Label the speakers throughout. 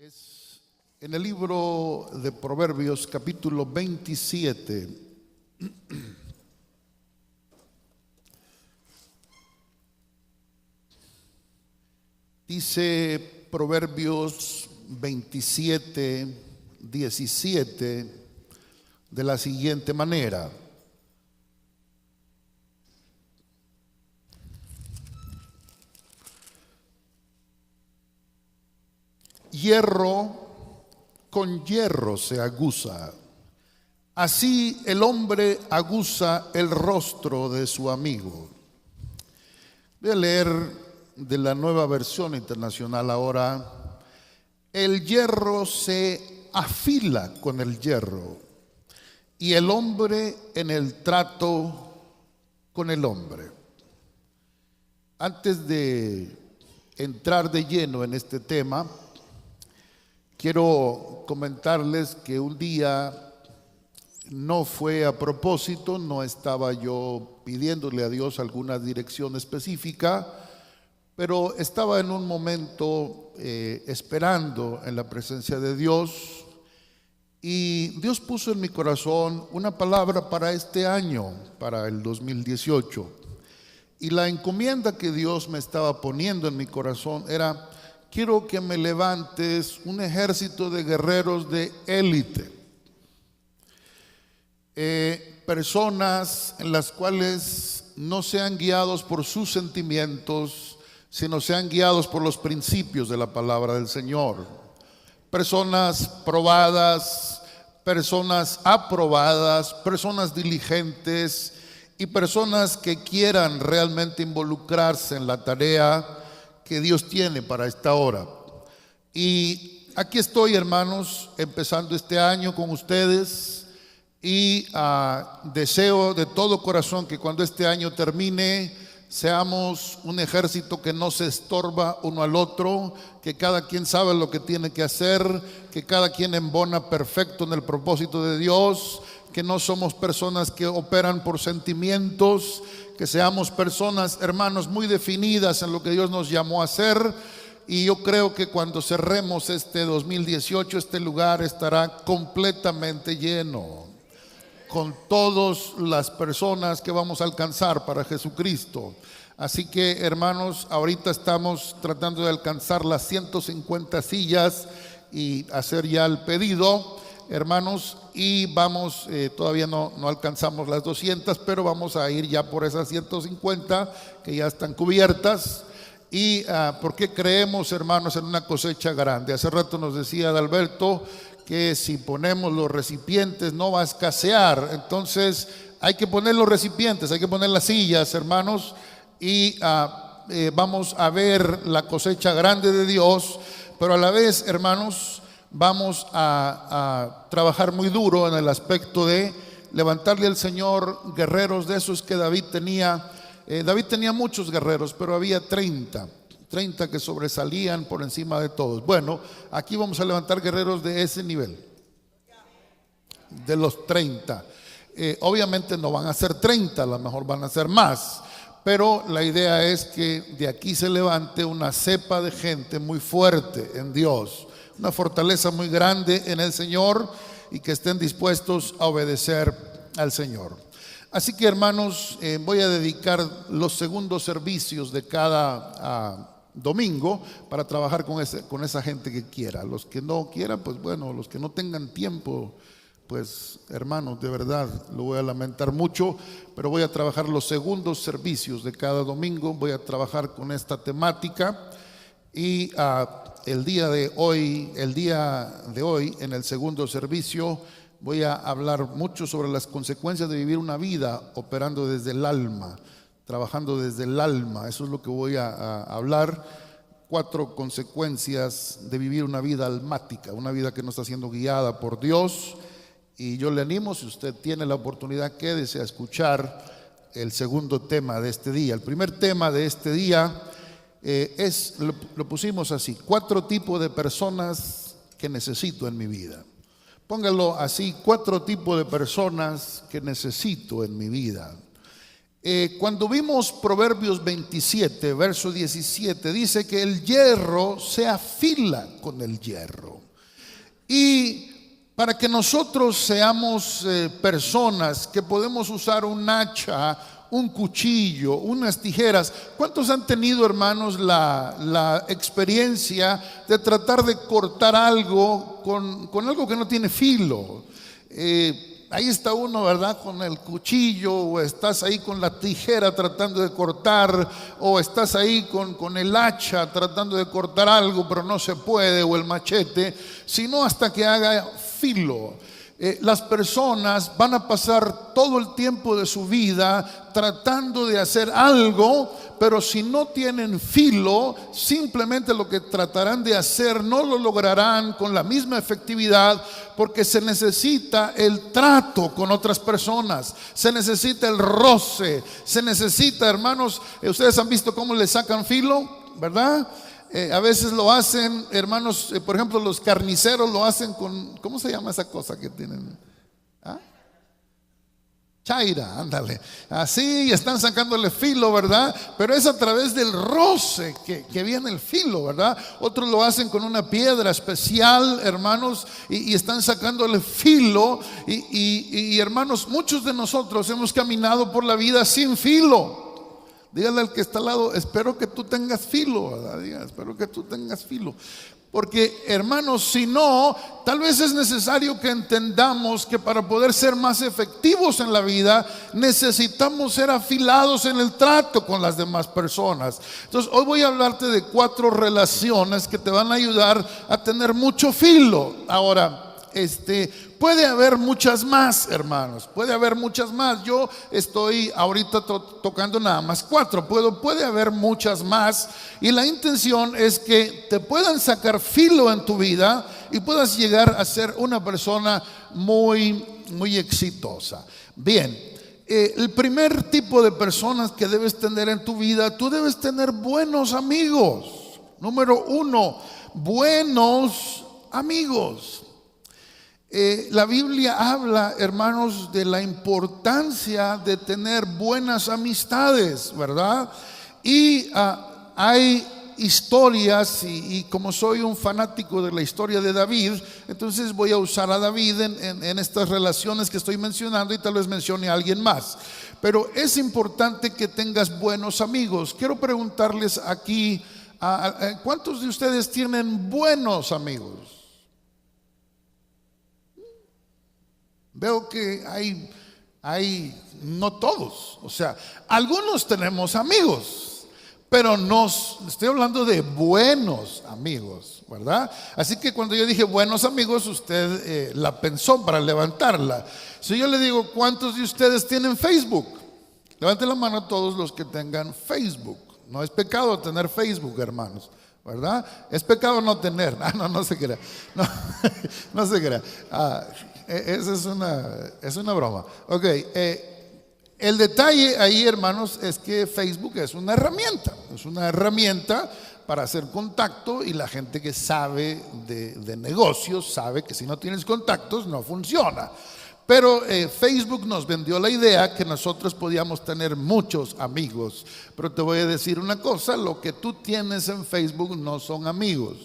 Speaker 1: Es en el libro de Proverbios, capítulo 27. Dice Proverbios 27, 17 de la siguiente manera: hierro con hierro se aguza, así el hombre aguza el rostro de su amigo. Voy a leer de la Nueva Versión Internacional ahora. El hierro se afila con el hierro, y el hombre en el trato con el hombre. Antes de entrar de lleno en este tema, quiero comentarles que un día no fue a propósito, no estaba yo pidiéndole a Dios alguna dirección específica, pero estaba en un momento esperando en la presencia de Dios, y Dios puso en mi corazón una palabra para este año, para el 2018. Y la encomienda que Dios me estaba poniendo en mi corazón era: quiero que me levantes un ejército de guerreros de élite, personas en las cuales no sean guiados por sus sentimientos, sino sean guiados por los principios de la palabra del Señor. Personas probadas, personas aprobadas, personas diligentes y personas que quieran realmente involucrarse en la tarea que Dios tiene para esta hora. Y aquí estoy, hermanos, empezando este año con ustedes, y deseo de todo corazón que cuando este año termine seamos un ejército que no se estorba uno al otro, que cada quien sabe lo que tiene que hacer, que cada quien embona perfecto en el propósito de Dios, que no somos personas que operan por sentimientos, que seamos personas, hermanos, muy definidas en lo que Dios nos llamó a hacer. Y yo creo que cuando cerremos este 2018, este lugar estará completamente lleno, con todas las personas que vamos a alcanzar para Jesucristo. Así que, hermanos, ahorita estamos tratando de alcanzar las 150 sillas y hacer ya el pedido, hermanos, y vamos, todavía no alcanzamos las 200, pero vamos a ir ya por esas 150 que ya están cubiertas. Y porque creemos, hermanos, en una cosecha grande. Hace rato nos decía Adalberto que si ponemos los recipientes no va a escasear. Entonces hay que poner los recipientes, hay que poner las sillas, hermanos, y vamos a ver la cosecha grande de Dios. Pero a la vez, hermanos, vamos a trabajar muy duro en el aspecto de levantarle al Señor guerreros de esos que David tenía. David tenía muchos guerreros, pero había 30 que sobresalían por encima de todos. Bueno, aquí vamos a levantar guerreros de ese nivel, de los 30. Obviamente no van a ser 30, a lo mejor van a ser más, pero la idea es que de aquí se levante una cepa de gente muy fuerte en Dios, una fortaleza muy grande en el Señor, y que estén dispuestos a obedecer al Señor. Así que, hermanos, voy a dedicar los segundos servicios de cada domingo para trabajar con esa gente que quiera. Los que no quieran, pues bueno, los que no tengan tiempo, pues hermanos, de verdad lo voy a lamentar mucho, pero voy a trabajar los segundos servicios de cada domingo. Voy a trabajar con esta temática, y el día de hoy en el segundo servicio voy a hablar mucho sobre las consecuencias de vivir una vida operando desde el alma, trabajando desde el alma. Eso es lo que voy a hablar. 4 consecuencias de vivir una vida almática, una vida que no está siendo guiada por Dios. Y yo le animo, si usted tiene la oportunidad, quédese a escuchar el segundo tema de este día. El primer tema de este día lo pusimos así: 4 tipos de personas que necesito en mi vida. Póngalo así: 4 tipos de personas que necesito en mi vida. Cuando vimos Proverbios 27, verso 17, dice que el hierro se afila con el hierro. Y para que nosotros seamos personas que podemos usar un hacha, un cuchillo, unas tijeras. ¿Cuántos han tenido, hermanos, la experiencia de tratar de cortar algo con algo que no tiene filo? Ahí está uno, ¿verdad?, con el cuchillo, o estás ahí con la tijera tratando de cortar, o estás ahí con el hacha tratando de cortar algo, pero no se puede, o el machete, sino hasta que haga filo. Las personas van a pasar todo el tiempo de su vida tratando de hacer algo, pero si no tienen filo, simplemente lo que tratarán de hacer no lo lograrán con la misma efectividad, porque se necesita el trato con otras personas, se necesita el roce, se necesita, hermanos, ustedes han visto cómo le sacan filo, ¿verdad? A veces lo hacen, hermanos, por ejemplo, los carniceros lo hacen con, ¿cómo se llama esa cosa que tienen? ¿Ah? Chaira, ándale. Así están sacándole filo, ¿verdad? Pero es a través del roce que viene el filo, ¿verdad? Otros lo hacen con una piedra especial, hermanos, y están sacándole filo. Y hermanos, muchos de nosotros hemos caminado por la vida sin filo. Dígale al que está al lado, espero que tú tengas filo, ¿verdad? Diga, espero que tú tengas filo. Porque, hermanos, si no, tal vez es necesario que entendamos que para poder ser más efectivos en la vida, necesitamos ser afilados en el trato con las demás personas. Entonces, hoy voy a hablarte de 4 relaciones que te van a ayudar a tener mucho filo. Ahora, puede haber muchas más, hermanos, puede haber muchas más. Yo estoy ahorita tocando nada más 4, puede haber muchas más, y la intención es que te puedan sacar filo en tu vida y puedas llegar a ser una persona muy, muy exitosa. Bien, el primer tipo de personas que debes tener en tu vida, tú debes tener buenos amigos. Número 1, buenos amigos. La Biblia habla, hermanos, de la importancia de tener buenas amistades, ¿verdad? Y hay historias, y como soy un fanático de la historia de David, entonces voy a usar a David en estas relaciones que estoy mencionando, y tal vez mencione a alguien más. Pero es importante que tengas buenos amigos. Quiero preguntarles aquí, ¿cuántos de ustedes tienen buenos amigos? Veo que hay no todos, o sea, algunos tenemos amigos, pero estoy hablando de buenos amigos, ¿verdad? Así que cuando yo dije buenos amigos, usted la pensó para levantarla. Si yo le digo, ¿cuántos de ustedes tienen Facebook? Levanten la mano a todos los que tengan Facebook. No es pecado tener Facebook, hermanos, ¿verdad? Es pecado no tener. No se crea. No se crea. Esa es una broma. Ok, el detalle ahí, hermanos, es que Facebook es una herramienta para hacer contacto, y la gente que sabe de negocios sabe que si no tienes contactos no funciona. Pero Facebook nos vendió la idea que nosotros podíamos tener muchos amigos. Pero te voy a decir una cosa, lo que tú tienes en Facebook no son amigos,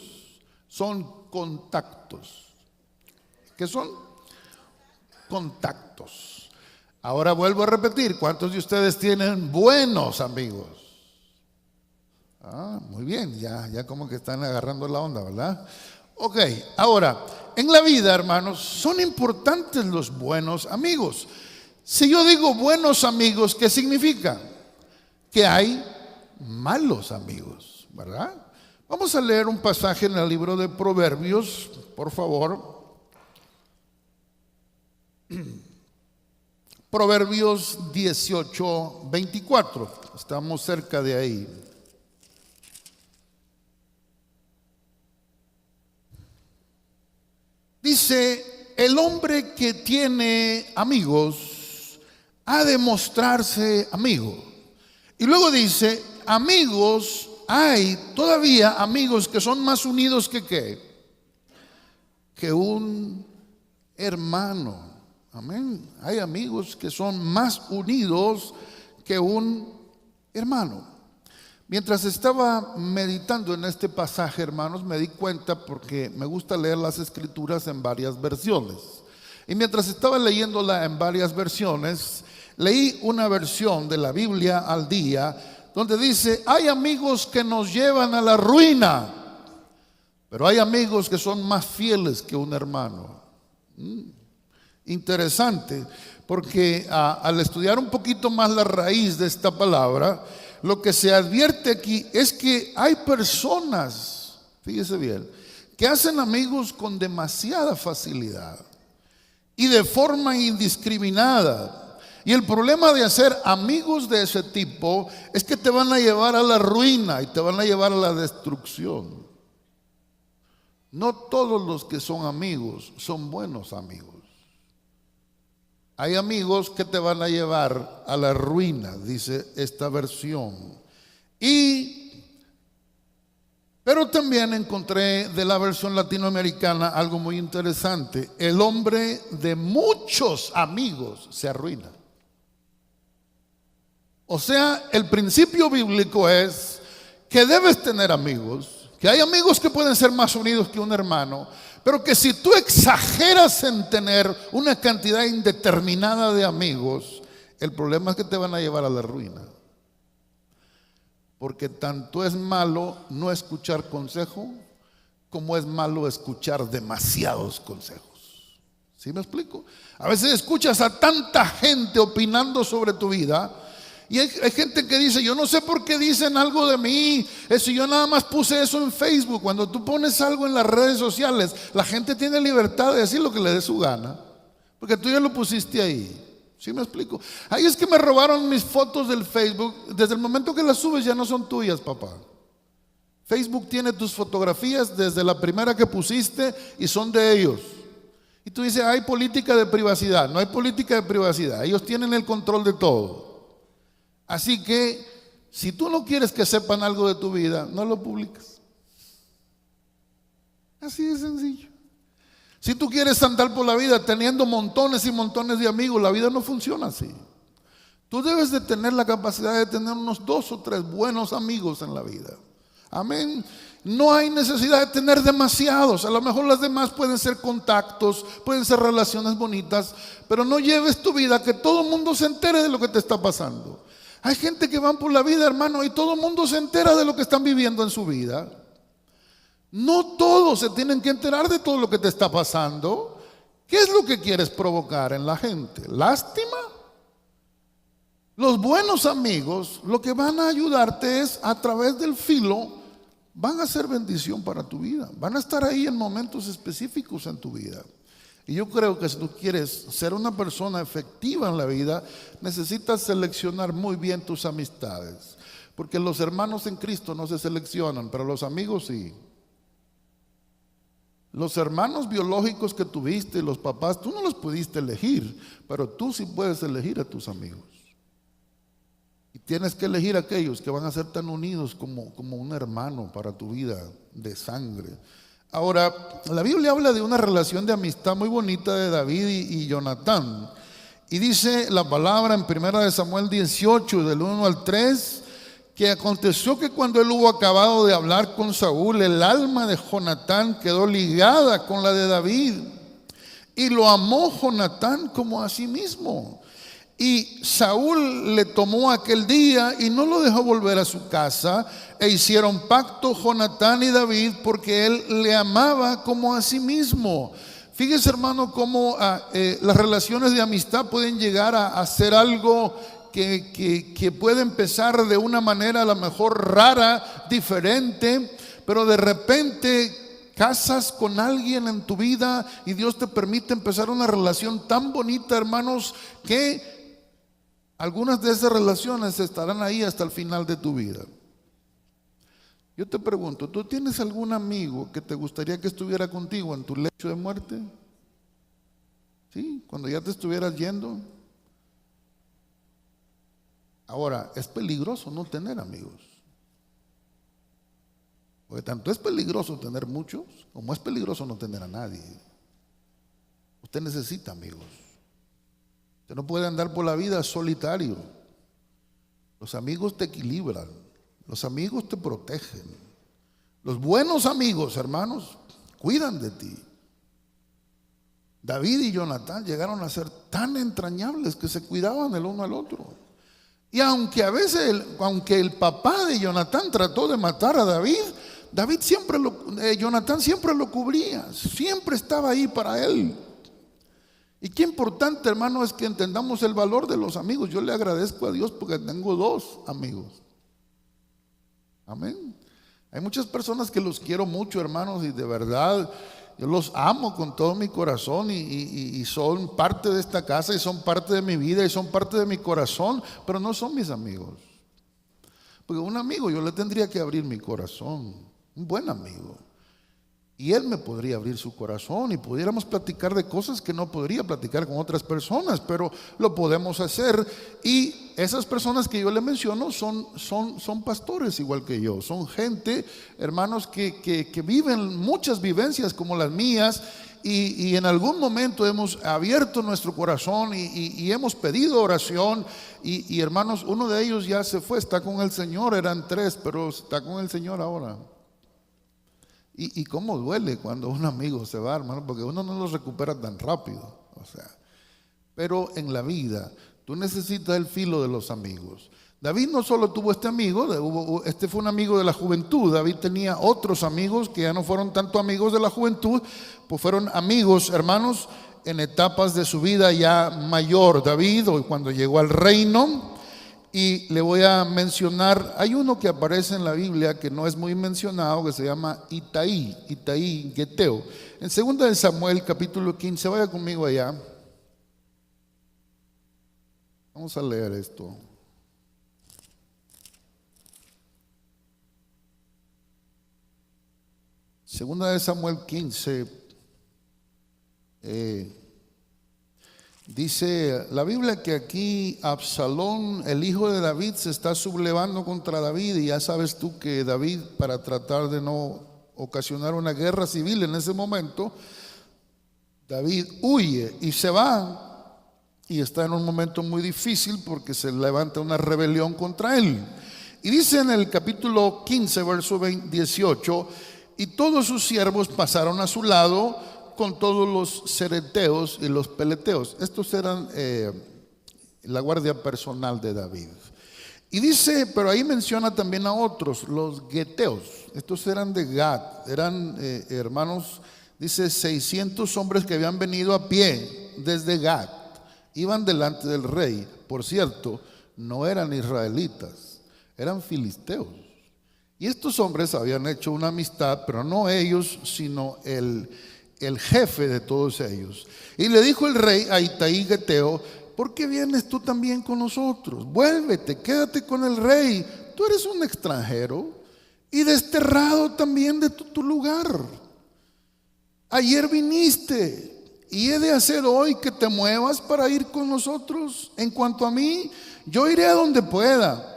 Speaker 1: son contactos. ¿Qué son? Contactos. Ahora vuelvo a repetir, ¿cuántos de ustedes tienen buenos amigos? Muy bien, ya como que están agarrando la onda, ¿verdad? Ok, ahora, en la vida, hermanos, son importantes los buenos amigos. Si yo digo buenos amigos, ¿qué significa? Que hay malos amigos, ¿verdad? Vamos a leer un pasaje en el libro de Proverbios, por favor. Proverbios 18:24. Estamos cerca de ahí. Dice, el hombre que tiene amigos ha de mostrarse amigo. Y luego dice, amigos, hay todavía amigos que son más unidos que un hermano. Amén. Hay amigos que son más unidos que un hermano. Mientras estaba meditando en este pasaje, hermanos, me di cuenta, porque me gusta leer las escrituras en varias versiones. Y mientras estaba leyéndola en varias versiones, leí una versión de la Biblia al día, donde dice: hay amigos que nos llevan a la ruina, pero hay amigos que son más fieles que un hermano. Interesante, porque al estudiar un poquito más la raíz de esta palabra, lo que se advierte aquí es que hay personas, fíjese bien, que hacen amigos con demasiada facilidad y de forma indiscriminada. Y el problema de hacer amigos de ese tipo es que te van a llevar a la ruina y te van a llevar a la destrucción. No todos los que son amigos son buenos amigos. Hay amigos que te van a llevar a la ruina, dice esta versión. Pero también encontré de la versión latinoamericana algo muy interesante: el hombre de muchos amigos se arruina. O sea, el principio bíblico es que debes tener amigos, que hay amigos que pueden ser más unidos que un hermano, pero que si tú exageras en tener una cantidad indeterminada de amigos, el problema es que te van a llevar a la ruina. Porque tanto es malo no escuchar consejo, como es malo escuchar demasiados consejos. ¿Sí me explico? A veces escuchas a tanta gente opinando sobre tu vida, y hay gente que dice: yo no sé por qué dicen algo de mí, eso yo nada más puse eso en Facebook. Cuando tú pones algo en las redes sociales, la gente tiene libertad de decir lo que le dé su gana, porque tú ya lo pusiste ahí. ¿Sí me explico? Ahí es que me robaron mis fotos del Facebook. Desde el momento que las subes ya no son tuyas, papá. Facebook tiene tus fotografías desde la primera que pusiste y son de ellos. Y tú dices: hay política de privacidad. No hay política de privacidad. Ellos tienen el control de todo. Así que si tú no quieres que sepan algo de tu vida, no lo publiques. Así de sencillo. Si tú quieres andar por la vida teniendo montones y montones de amigos, la vida no funciona así. Tú debes de tener la capacidad de tener unos 2 o 3 buenos amigos en la vida. Amén. No hay necesidad de tener demasiados. A lo mejor las demás pueden ser contactos, pueden ser relaciones bonitas, pero no lleves tu vida a que todo el mundo se entere de lo que te está pasando. Hay gente que van por la vida, hermano, y todo el mundo se entera de lo que están viviendo en su vida. No todos se tienen que enterar de todo lo que te está pasando. ¿Qué es lo que quieres provocar en la gente? ¿Lástima? Los buenos amigos lo que van a ayudarte es, a través del filo, van a ser bendición para tu vida. Van a estar ahí en momentos específicos en tu vida. Y yo creo que si tú quieres ser una persona efectiva en la vida, necesitas seleccionar muy bien tus amistades. Porque los hermanos en Cristo no se seleccionan, pero los amigos sí. Los hermanos biológicos que tuviste, los papás, tú no los pudiste elegir, pero tú sí puedes elegir a tus amigos. Y tienes que elegir a aquellos que van a ser tan unidos como un hermano para tu vida de sangre. Ahora, la Biblia habla de una relación de amistad muy bonita de David y Jonatán. Y dice la palabra en 1 Samuel 18, del 1 al 3, que aconteció que cuando él hubo acabado de hablar con Saúl, el alma de Jonatán quedó ligada con la de David. Y lo amó Jonatán como a sí mismo. Y Saúl le tomó aquel día y no lo dejó volver a su casa, e hicieron pacto Jonatán y David, porque él le amaba como a sí mismo. Fíjese, hermano, cómo las relaciones de amistad pueden llegar a ser algo que puede empezar de una manera a lo mejor rara, diferente, pero de repente casas con alguien en tu vida y Dios te permite empezar una relación tan bonita, hermanos, que algunas de esas relaciones estarán ahí hasta el final de tu vida. Yo te pregunto, ¿tú tienes algún amigo que te gustaría que estuviera contigo en tu lecho de muerte? ¿Sí? Cuando ya te estuvieras yendo. Ahora, es peligroso no tener amigos. Porque tanto es peligroso tener muchos, como es peligroso no tener a nadie. Usted necesita amigos. Usted no puede andar por la vida solitario. Los amigos te equilibran, los amigos te protegen. Los buenos amigos, hermanos, cuidan de ti. David y Jonatán llegaron a ser tan entrañables que se cuidaban el uno al otro. Y aunque a veces, aunque el papá de Jonatán trató de matar a David, Jonatán siempre lo cubría, siempre estaba ahí para él. Y qué importante, hermano, es que entendamos el valor de los amigos. Yo le agradezco a Dios porque tengo 2 amigos. Amén. Hay muchas personas que los quiero mucho, hermanos, y de verdad yo los amo con todo mi corazón y son parte de esta casa y son parte de mi vida y son parte de mi corazón, pero no son mis amigos. Porque un amigo yo le tendría que abrir mi corazón, un buen amigo. Y él me podría abrir su corazón y pudiéramos platicar de cosas que no podría platicar con otras personas, pero lo podemos hacer. Y esas personas que yo le menciono son pastores igual que yo, son gente, hermanos, que viven muchas vivencias como las mías. Y en algún momento hemos abierto nuestro corazón y hemos pedido oración. Y hermanos, uno de ellos ya se fue, está con el Señor, eran 3, pero está con el Señor ahora. Y cómo duele cuando un amigo se va, hermano, porque uno no lo recupera tan rápido. Pero en la vida tú necesitas el filo de los amigos. David no solo tuvo este amigo, este fue un amigo de la juventud. David tenía otros amigos que ya no fueron tanto amigos de la juventud, pues fueron amigos, hermanos, en etapas de su vida ya mayor. David, cuando llegó al reino. Y le voy a mencionar, hay uno que aparece en la Biblia que no es muy mencionado, que se llama Itaí, Geteo. En 2 de Samuel, capítulo 15, vaya conmigo allá. Vamos a leer esto. Segunda de Samuel 15, dice la Biblia que aquí Absalón, el hijo de David, se está sublevando contra David. Y ya sabes tú que David, para tratar de no ocasionar una guerra civil en ese momento, David huye y se va. Y está en un momento muy difícil porque se levanta una rebelión contra él. Y dice en el capítulo 15, verso 18: y todos sus siervos pasaron a su lado con todos los cereteos y los peleteos. Estos eran la guardia personal de David. Y dice, pero ahí menciona también a otros, los geteos. Estos eran de Gad, eran hermanos, dice 600 hombres que habían venido a pie desde Gad. Iban delante del rey. Por cierto, no eran israelitas, eran filisteos. Y estos hombres habían hecho una amistad, pero no ellos, sino el jefe de todos ellos. Y le dijo el rey a Itaí Geteo: ¿por qué vienes tú también con nosotros? Vuélvete, quédate con el rey. Tú eres un extranjero y desterrado también de tu lugar. Ayer viniste y he de hacer hoy que te muevas para ir con nosotros. En cuanto a mí, yo iré a donde pueda.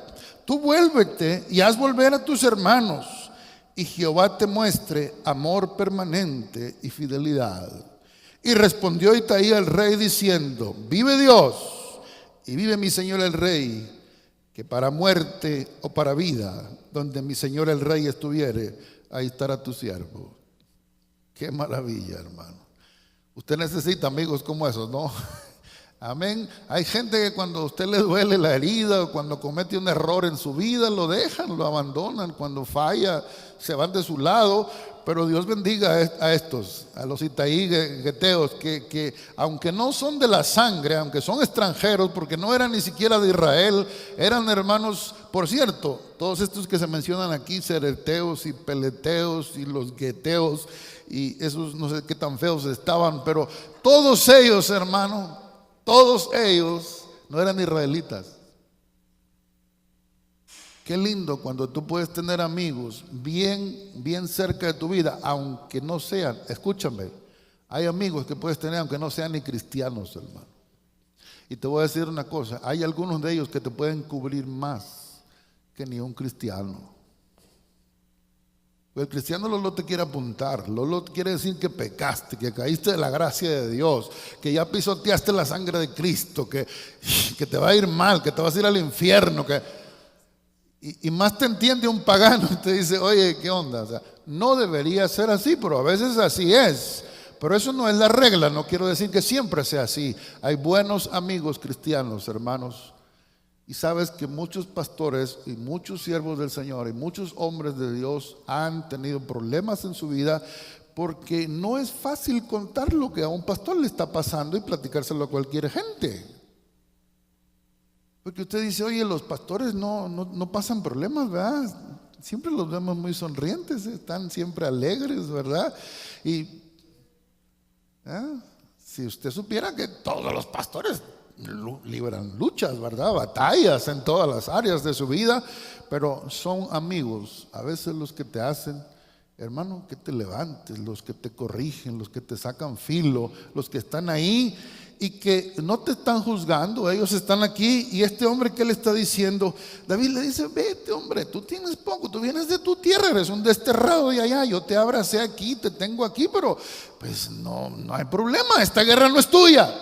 Speaker 1: Tú vuélvete y haz volver a tus hermanos, y Jehová te muestre amor permanente y fidelidad. Y respondió Itaí al rey diciendo: vive Dios y vive mi señor el rey, que para muerte o para vida, donde mi señor el rey estuviere, ahí estará tu siervo. Qué maravilla, hermano. Usted necesita amigos como esos, ¿no? Amén. Hay gente que cuando a usted le duele la herida o cuando comete un error en su vida, lo dejan, lo abandonan. Cuando falla, se van de su lado. Pero Dios bendiga a estos, a los Itaí Geteos, que aunque no son de la sangre, aunque son extranjeros, porque no eran ni siquiera de Israel, eran hermanos. Por cierto, todos estos que se mencionan aquí, cereteos y peleteos y los geteos, y esos no sé qué tan feos estaban, pero todos ellos, hermano, todos ellos no eran israelitas. Qué lindo cuando tú puedes tener amigos bien cerca de tu vida, aunque no sean, escúchame, hay amigos que puedes tener aunque no sean ni cristianos, hermano. Y te voy a decir una cosa, hay algunos de ellos que te pueden cubrir más que ni un cristiano. El cristiano no te quiere apuntar, no quiere decir que pecaste, que caíste de la gracia de Dios, que ya pisoteaste la sangre de Cristo, que te va a ir mal, que te vas a ir al infierno, que Y más te entiende un pagano y te dice, oye, ¿qué onda? O sea, no debería ser así, pero a veces así es. Pero eso no es la regla, no quiero decir que siempre sea así. Hay buenos amigos cristianos, hermanos. Y sabes que muchos pastores y muchos siervos del Señor y muchos hombres de Dios han tenido problemas en su vida porque no es fácil contar lo que a un pastor le está pasando y platicárselo a cualquier gente. Porque usted dice, oye, los pastores no pasan problemas, ¿verdad? Siempre los vemos muy sonrientes, están siempre alegres, ¿verdad? Y si usted supiera que todos los pastores libran luchas, ¿verdad? Batallas en todas las áreas de su vida, pero son amigos, a veces los que te hacen, hermano, que te levantes, los que te corrigen, los que te sacan filo, los que están ahí y que no te están juzgando, ellos están aquí. Y este hombre, ¿qué le está diciendo? David le dice, vete hombre, tú tienes poco, tú vienes de tu tierra, eres un desterrado de allá, yo te abracé aquí, te tengo aquí, pero pues no hay problema, esta guerra no es tuya.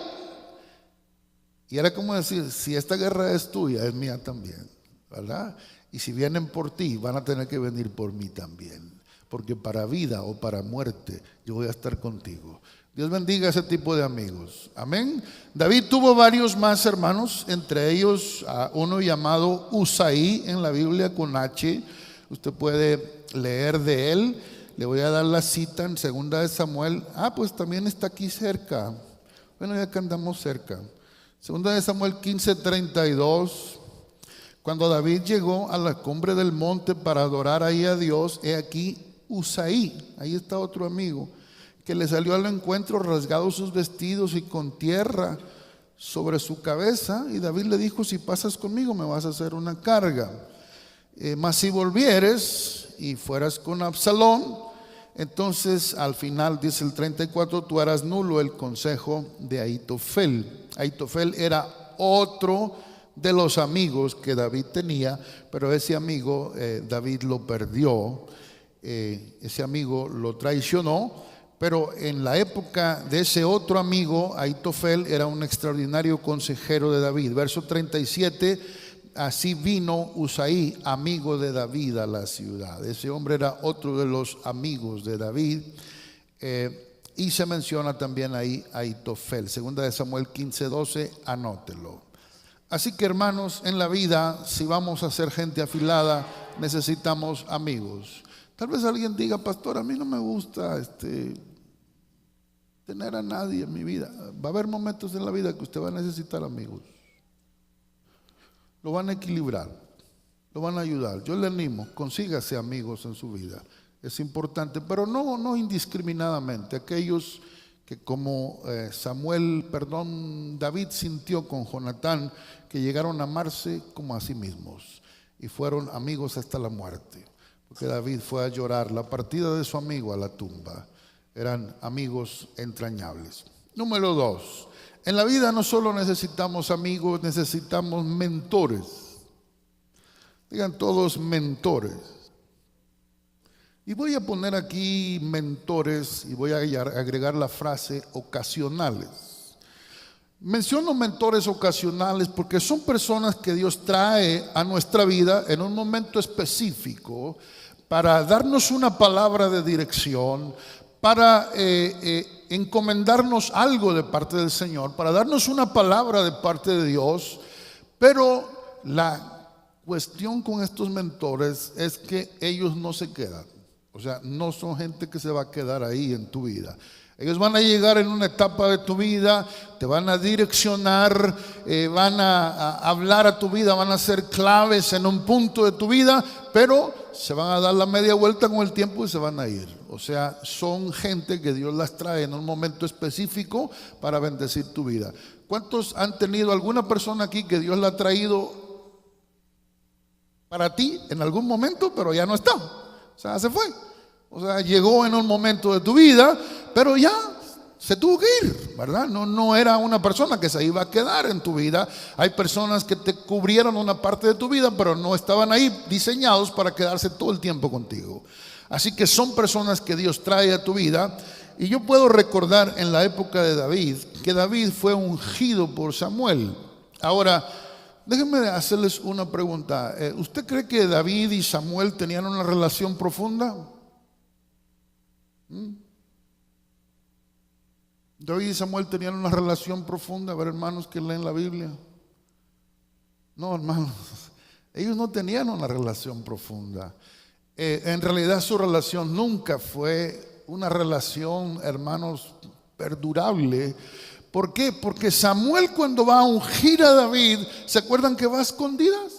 Speaker 1: Y era como decir, si esta guerra es tuya, es mía también, ¿verdad? Y si vienen por ti, van a tener que venir por mí también, porque para vida o para muerte yo voy a estar contigo. Dios bendiga a ese tipo de amigos, amén. David tuvo varios más hermanos, entre ellos uno llamado Usaí en la Biblia con H. Usted puede leer de él. Le voy a dar la cita en 2 de Samuel. Pues también está aquí cerca. Bueno, ya que andamos cerca. 2 de Samuel 15:32. Cuando David llegó a la cumbre del monte para adorar ahí a Dios, he aquí Usaí, ahí está otro amigo, que le salió al encuentro rasgado sus vestidos y con tierra sobre su cabeza. Y David le dijo, si pasas conmigo me vas a hacer una carga. Mas si volvieres y fueras con Absalón, entonces al final dice el 34, tú harás nulo el consejo de Ahitofel. Ahitofel era otro de los amigos que David tenía, pero ese amigo David lo perdió, ese amigo lo traicionó. Pero en la época de ese otro amigo, Ahitofel era un extraordinario consejero de David. Verso 37, así vino Usaí, amigo de David, a la ciudad. Ese hombre era otro de los amigos de David. Y se menciona también ahí Ahitofel. 2 de Samuel 15:12, anótelo. Así que hermanos, en la vida, si vamos a ser gente afilada, necesitamos amigos. Tal vez alguien diga, pastor, a mí no me gusta tener a nadie en mi vida. Va a haber momentos en la vida que usted va a necesitar amigos. Lo van a equilibrar, lo van a ayudar. Yo le animo, consígase amigos en su vida. Es importante, pero no indiscriminadamente. Aquellos que como David sintió con Jonatán, que llegaron a amarse como a sí mismos y fueron amigos hasta la muerte. Porque David fue a llorar la partida de su amigo a la tumba. Eran amigos entrañables. Número 2. En la vida no solo necesitamos amigos, necesitamos mentores. Digan todos mentores. Y voy a poner aquí mentores y voy a agregar la frase ocasionales. Menciono mentores ocasionales porque son personas que Dios trae a nuestra vida en un momento específico para darnos una palabra de dirección, para encomendarnos algo de parte del Señor, para darnos una palabra de parte de Dios. Pero la cuestión con estos mentores es que ellos no se quedan. O sea, no son gente que se va a quedar ahí en tu vida. Ellos van a llegar en una etapa de tu vida, te van a direccionar, van a hablar a tu vida, van a ser claves en un punto de tu vida, pero se van a dar la media vuelta con el tiempo y se van a ir. O sea, son gente que Dios las trae en un momento específico para bendecir tu vida. ¿Cuántos han tenido alguna persona aquí que Dios la ha traído para ti en algún momento, pero ya no está? O sea, se fue. O sea, llegó en un momento de tu vida, pero ya se tuvo que ir, ¿verdad? No era una persona que se iba a quedar en tu vida. Hay personas que te cubrieron una parte de tu vida, pero no estaban ahí diseñados para quedarse todo el tiempo contigo. Así que son personas que Dios trae a tu vida. Y yo puedo recordar en la época de David, que David fue ungido por Samuel. Ahora, déjenme hacerles una pregunta. ¿Usted cree que David y Samuel tenían una relación profunda? David y Samuel tenían una relación profunda. A ver, hermanos que leen la Biblia. No, hermanos, ellos no tenían una relación profunda. En realidad su relación nunca fue una relación, hermanos, perdurable. ¿Por qué? Porque Samuel, cuando va a ungir a David, ¿se acuerdan que va a escondidas?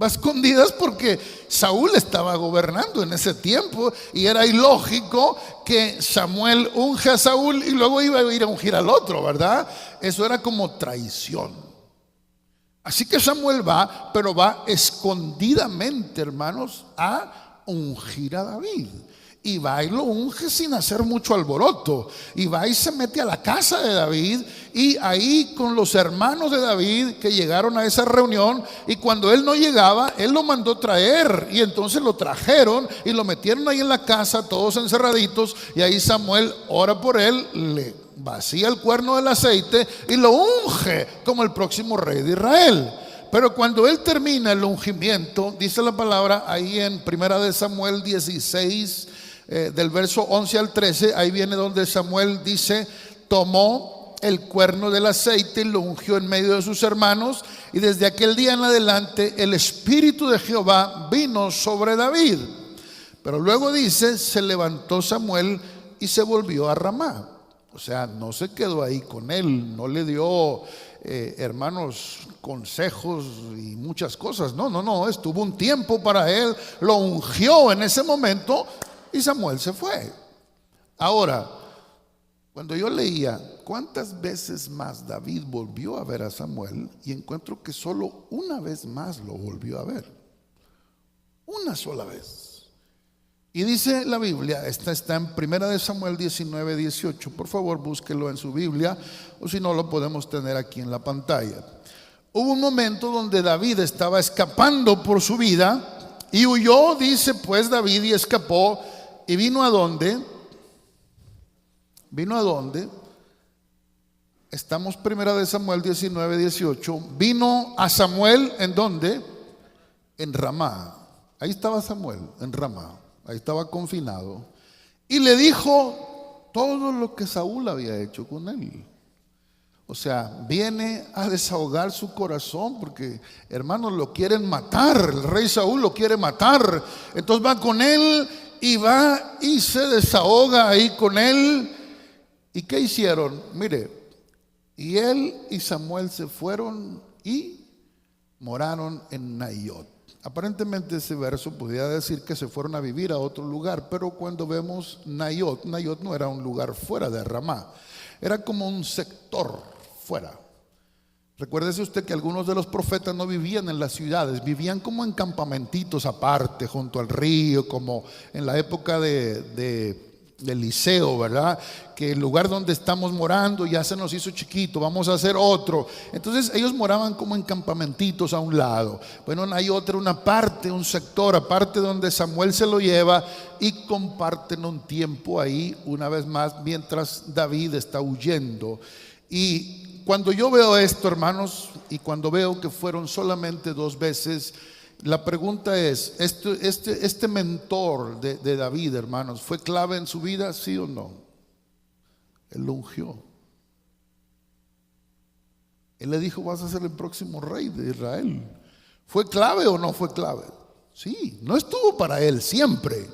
Speaker 1: Va a escondidas porque Saúl estaba gobernando en ese tiempo y era ilógico que Samuel unge a Saúl y luego iba a ir a ungir al otro, ¿verdad? Eso era como traición. Así que Samuel va, pero va escondidamente, hermanos, a ungir a David. Y va y lo unge sin hacer mucho alboroto. Y va y se mete a la casa de David. Y ahí con los hermanos de David que llegaron a esa reunión. Y cuando él no llegaba, él lo mandó traer. Y entonces lo trajeron y lo metieron ahí en la casa, todos encerraditos. Y ahí Samuel ora por él, le vacía el cuerno del aceite y lo unge como el próximo rey de Israel. Pero cuando él termina el ungimiento, dice la palabra ahí en Primera de Samuel 16, del verso 11 al 13, ahí viene donde Samuel dice: tomó el cuerno del aceite y lo ungió en medio de sus hermanos, y desde aquel día en adelante el Espíritu de Jehová vino sobre David. Pero luego dice: se levantó Samuel y se volvió a Ramá. O sea, no se quedó ahí con él, no le dio hermanos, consejos y muchas cosas. No, estuvo un tiempo para él, lo ungió en ese momento y Samuel se fue. Ahora, cuando yo leía cuántas veces más David volvió a ver a Samuel, y encuentro que solo una vez más lo volvió a ver, una sola vez. Y dice la Biblia, esta está en Primera de Samuel 19, 18. Por favor, búsquelo en su Biblia, o si no lo podemos tener aquí en la pantalla. Hubo un momento donde David estaba escapando por su vida y huyó, dice pues David, y escapó. ¿Y vino a dónde? ¿Vino a dónde? Estamos Primera de Samuel 19, 18. Vino a Samuel, ¿en dónde? En Ramá. Ahí estaba Samuel, en Ramá. Ahí estaba confinado. Y le dijo todo lo que Saúl había hecho con él. O sea, viene a desahogar su corazón porque, hermanos, lo quieren matar. El rey Saúl lo quiere matar. Entonces va con él y va y se desahoga ahí con él. ¿Y qué hicieron? Mire, y él y Samuel se fueron y moraron en Naiot. Aparentemente ese verso podría decir que se fueron a vivir a otro lugar, pero cuando vemos Naiot no era un lugar fuera de Ramá, era como un sector fuera. Recuérdese usted que algunos de los profetas no vivían en las ciudades, vivían como en campamentitos aparte, junto al río, como en la época de Eliseo, ¿verdad? Que el lugar donde estamos morando ya se nos hizo chiquito, vamos a hacer otro. Entonces ellos moraban como en campamentitos a un lado. Bueno, hay otra, una parte, un sector aparte donde Samuel se lo lleva y comparten un tiempo ahí una vez más mientras David está huyendo. Y cuando yo veo esto, hermanos, y cuando veo que fueron solamente 2 veces, la pregunta es, ¿este mentor de David, hermanos, fue clave en su vida, sí o no? Él lo ungió. Él le dijo: vas a ser el próximo rey de Israel. ¿Fue clave o no fue clave? Sí, no estuvo para él siempre,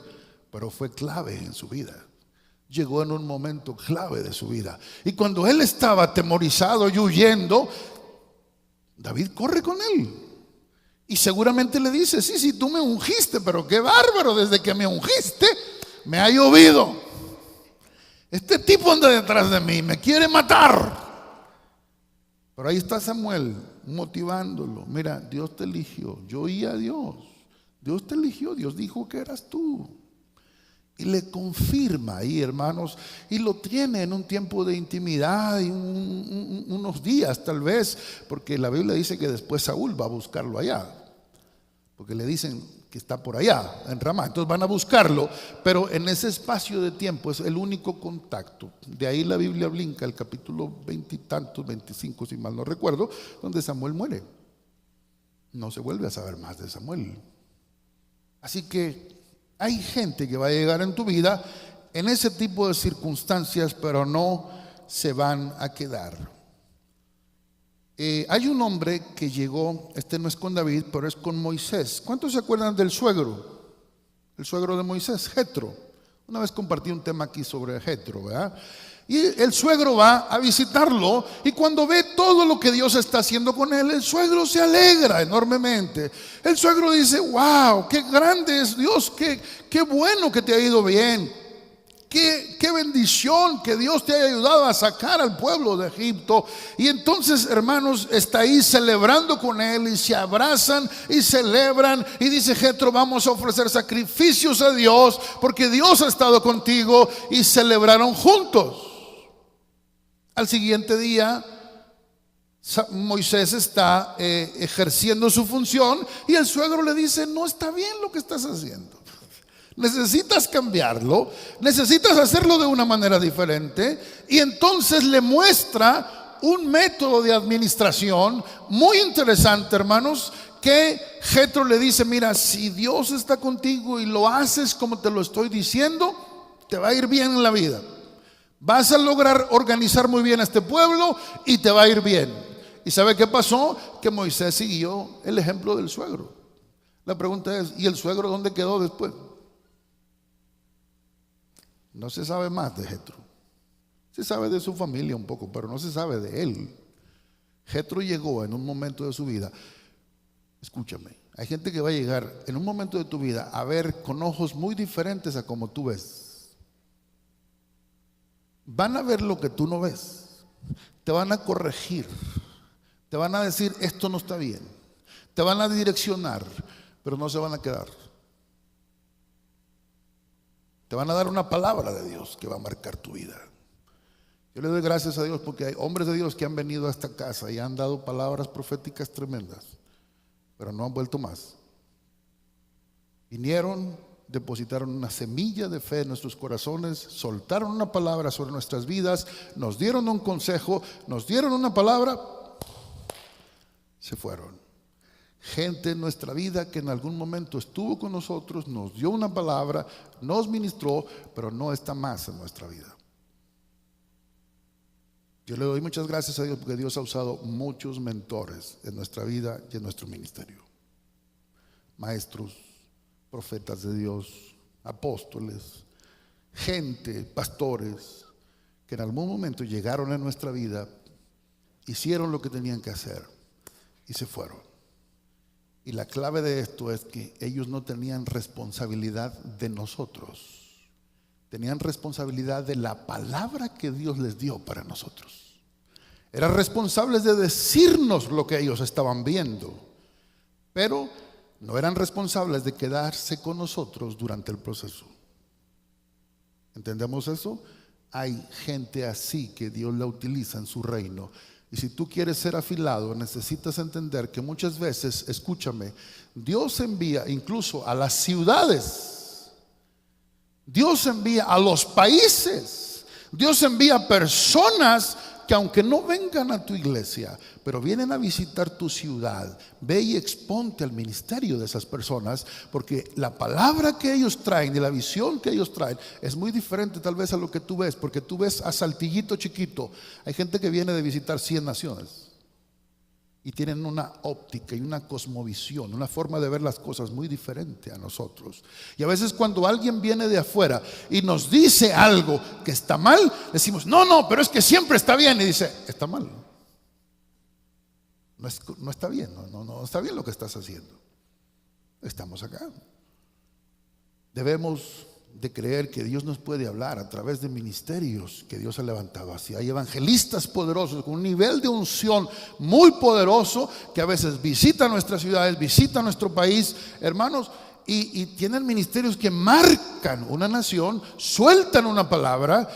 Speaker 1: pero fue clave en su vida. Llegó en un momento clave de su vida. Y cuando él estaba atemorizado y huyendo, David corre con él. Y seguramente le dice: sí, tú me ungiste, pero qué bárbaro, desde que me ungiste me ha llovido. Este tipo anda detrás de mí, me quiere matar. Pero ahí está Samuel motivándolo: mira, Dios te eligió. Yo oí a Dios, Dios te eligió, Dios dijo que eras tú. Y le confirma ahí, hermanos, y lo tiene en un tiempo de intimidad y unos días tal vez, porque la Biblia dice que después Saúl va a buscarlo allá, porque le dicen que está por allá en Ramá. Entonces van a buscarlo, pero en ese espacio de tiempo es el único contacto. De ahí la Biblia brinca el capítulo 20 y tantos, 25 si mal no recuerdo, donde Samuel muere. no se vuelve a saber más de Samuel. Así que hay gente que va a llegar en tu vida en ese tipo de circunstancias, pero no se van a quedar. Hay un hombre que llegó, este no es con David, pero es con Moisés. ¿Cuántos se acuerdan del suegro? El suegro de Moisés, Jetro. Una vez compartí un tema aquí sobre Jetro, ¿verdad? Y el suegro va a visitarlo, y cuando ve todo lo que Dios está haciendo con él, el suegro se alegra enormemente. El suegro dice: wow, qué grande es Dios, qué bueno que te ha ido bien. Qué bendición que Dios te haya ayudado a sacar al pueblo de Egipto. Y entonces, hermanos, está ahí celebrando con él, y se abrazan y celebran, y dice Jetro: vamos a ofrecer sacrificios a Dios porque Dios ha estado contigo. Y celebraron juntos. Al siguiente día, Moisés está ejerciendo su función, y el suegro le dice: no está bien lo que estás haciendo. Necesitas cambiarlo, necesitas hacerlo de una manera diferente. Y entonces le muestra un método de administración muy interesante, hermanos, que Jetro le dice: mira, si Dios está contigo y lo haces como te lo estoy diciendo, te va a ir bien en la vida. Vas a lograr organizar muy bien a este pueblo y te va a ir bien. ¿Y sabe qué pasó? Que Moisés siguió el ejemplo del suegro. La pregunta es: ¿y el suegro dónde quedó después? No se sabe más de Jetro. Se sabe de su familia un poco, pero no se sabe de él. Jetro llegó en un momento de su vida. Escúchame, hay gente que va a llegar en un momento de tu vida a ver con ojos muy diferentes a como tú ves. Van a ver lo que tú no ves. Te van a corregir. Te van a decir: esto no está bien. Te van a direccionar, pero no se van a quedar. Te van a dar una palabra de Dios que va a marcar tu vida. Yo le doy gracias a Dios porque hay hombres de Dios que han venido a esta casa y han dado palabras proféticas tremendas, pero no han vuelto más. Vinieron, depositaron una semilla de fe en nuestros corazones, soltaron una palabra sobre nuestras vidas, nos dieron un consejo, nos dieron una palabra, se fueron. Gente en nuestra vida que en algún momento estuvo con nosotros, nos dio una palabra, nos ministró, pero no está más en nuestra vida. Yo le doy muchas gracias a Dios porque Dios ha usado muchos mentores en nuestra vida y en nuestro ministerio. Maestros, profetas de Dios, apóstoles, gente, pastores, que en algún momento llegaron a nuestra vida, hicieron lo que tenían que hacer y se fueron. Y la clave de esto es que ellos no tenían responsabilidad de nosotros, tenían responsabilidad de la palabra que Dios les dio para nosotros. Eran responsables de decirnos lo que ellos estaban viendo, pero no eran responsables de quedarse con nosotros durante el proceso. ¿Entendemos eso? Hay gente así que Dios la utiliza en su reino. Y si tú quieres ser afilado, necesitas entender que muchas veces, escúchame, Dios envía incluso a las ciudades, Dios envía a los países, Dios envía personas que aunque no vengan a tu iglesia, pero vienen a visitar tu ciudad. Ve y exponte al ministerio de esas personas, porque la palabra que ellos traen y la visión que ellos traen es muy diferente tal vez a lo que tú ves, porque tú ves a Saltillito chiquito. Hay gente que viene de visitar 100 naciones y tienen una óptica y una cosmovisión, una forma de ver las cosas muy diferente a nosotros. Y a veces cuando alguien viene de afuera y nos dice algo que está mal, decimos: no, pero es que siempre está bien. Y dice: está mal. No está bien, no está bien lo que estás haciendo. Estamos acá. Debemos de creer que Dios nos puede hablar a través de ministerios que Dios ha levantado así. Hay evangelistas poderosos con un nivel de unción muy poderoso que a veces visitan nuestras ciudades, visitan nuestro país, hermanos, y tienen ministerios que marcan una nación, sueltan una palabra.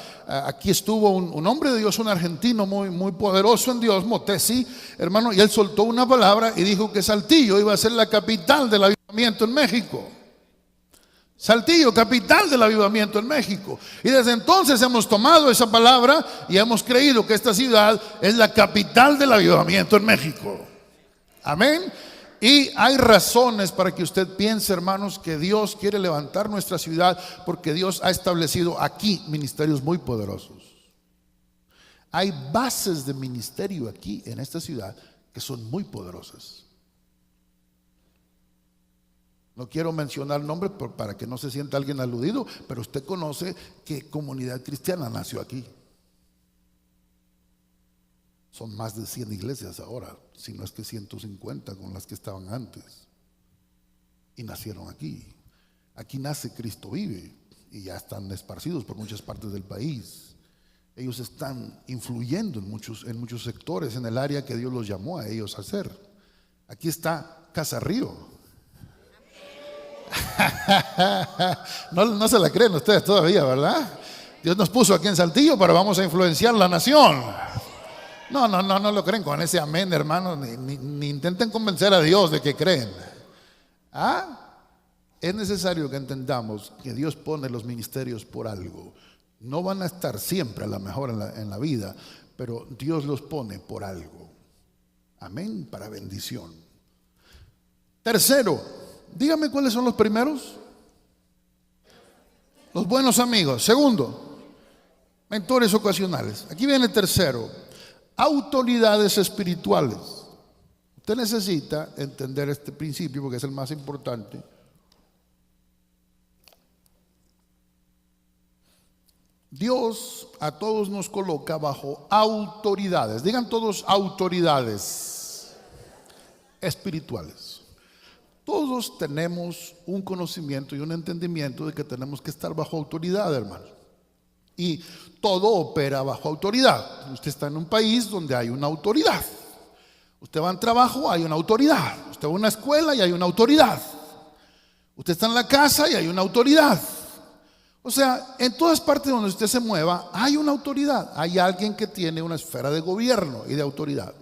Speaker 1: Aquí estuvo un hombre de Dios, un argentino muy poderoso en Dios, Motesi, hermano, y él soltó una palabra y dijo que Saltillo iba a ser la capital del avivamiento en México. Saltillo, capital del avivamiento en México. Y desde entonces hemos tomado esa palabra y hemos creído que esta ciudad es la capital del avivamiento en México. Amén. Y hay razones para que usted piense, hermanos, que Dios quiere levantar nuestra ciudad, porque Dios ha establecido aquí ministerios muy poderosos. Hay bases de ministerio aquí en esta ciudad que son muy poderosas. No quiero mencionar nombres para que no se sienta alguien aludido, pero usted conoce que Comunidad Cristiana nació aquí. Son más de 100 iglesias ahora, si no es que 150 con las que estaban antes. Y nacieron aquí. Aquí nace Cristo Vive y ya están esparcidos por muchas partes del país. Ellos están influyendo en muchos sectores, en el área que Dios los llamó a ellos a hacer. Aquí está Casa Río. No se la creen ustedes todavía, ¿verdad? Dios nos puso aquí en Saltillo, pero vamos a influenciar la nación. No lo creen con ese amén, hermanos, ni intenten convencer a Dios de que creen. Es necesario que entendamos que Dios pone los ministerios por algo. No van a estar siempre a la mejor en la vida, pero Dios los pone por algo. Amén, para bendición. Tercero, dígame cuáles son los primeros. Los buenos amigos. Segundo, mentores ocasionales. Aquí viene el tercero. Autoridades espirituales. Usted necesita entender este principio porque es el más importante. Dios a todos nos coloca bajo autoridades. Digan todos autoridades espirituales. Todos tenemos un conocimiento y un entendimiento de que tenemos que estar bajo autoridad, hermanos. Y todo opera bajo autoridad. Usted está en un país donde hay una autoridad. Usted va al trabajo, hay una autoridad. Usted va a una escuela y hay una autoridad. Usted está en la casa y hay una autoridad. O sea, en todas partes donde usted se mueva hay una autoridad. Hay alguien que tiene una esfera de gobierno y de autoridad.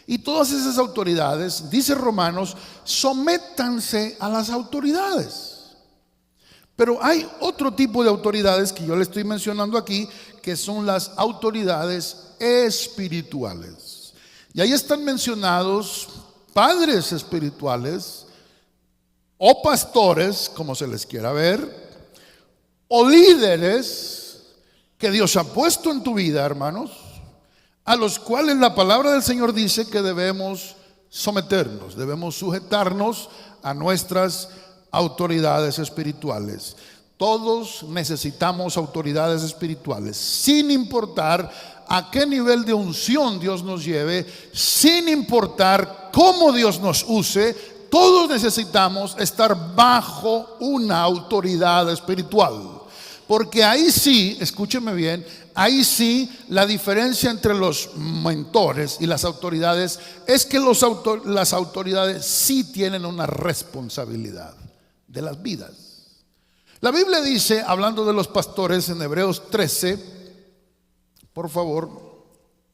Speaker 1: Y todas esas autoridades, dice Romanos, sométanse a las autoridades. Pero hay otro tipo de autoridades que yo le estoy mencionando aquí, que son las autoridades espirituales. Y ahí están mencionados padres espirituales o pastores, como se les quiera ver, o líderes que Dios ha puesto en tu vida, hermanos, a los cuales la palabra del Señor dice que debemos someternos, debemos sujetarnos a nuestras autoridades espirituales. Todos necesitamos autoridades espirituales, sin importar a qué nivel de unción Dios nos lleve, sin importar cómo Dios nos use. Todos necesitamos estar bajo una autoridad espiritual. Porque ahí sí, escúcheme bien, ahí sí la diferencia entre los mentores y las autoridades es que las autoridades sí tienen una responsabilidad de las vidas. La Biblia dice, hablando de los pastores en Hebreos 13, por favor,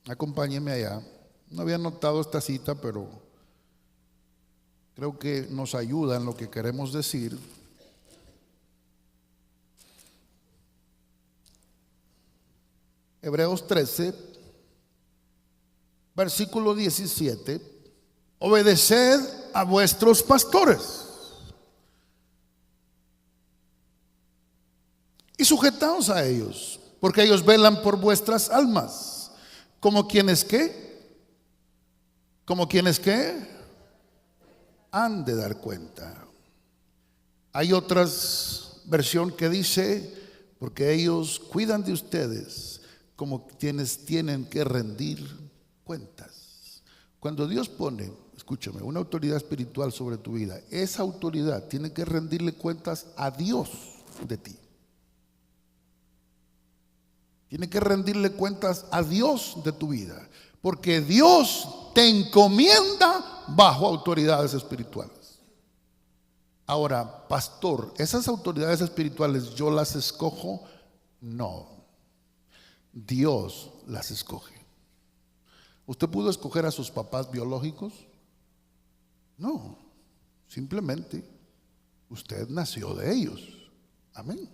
Speaker 1: acompáñenme allá. No había notado esta cita, pero creo que nos ayuda en lo que queremos decir. Hebreos 13, versículo 17. Obedeced a vuestros pastores y sujetaos a ellos, porque ellos velan por vuestras almas, como quienes ¿qué? Como quienes ¿qué? Han de dar cuenta. Hay otras versión que dice, porque ellos cuidan de ustedes como quienes tienen que rendir cuentas. Cuando Dios pone, escúchame, una autoridad espiritual sobre tu vida, esa autoridad tiene que rendirle cuentas a Dios de ti. Tiene que rendirle cuentas a Dios de tu vida, porque Dios te encomienda bajo autoridades espirituales. Ahora, pastor, ¿esas autoridades espirituales yo las escojo? No. Dios las escoge. ¿Usted pudo escoger a sus papás biológicos? No, simplemente usted nació de ellos. Amén.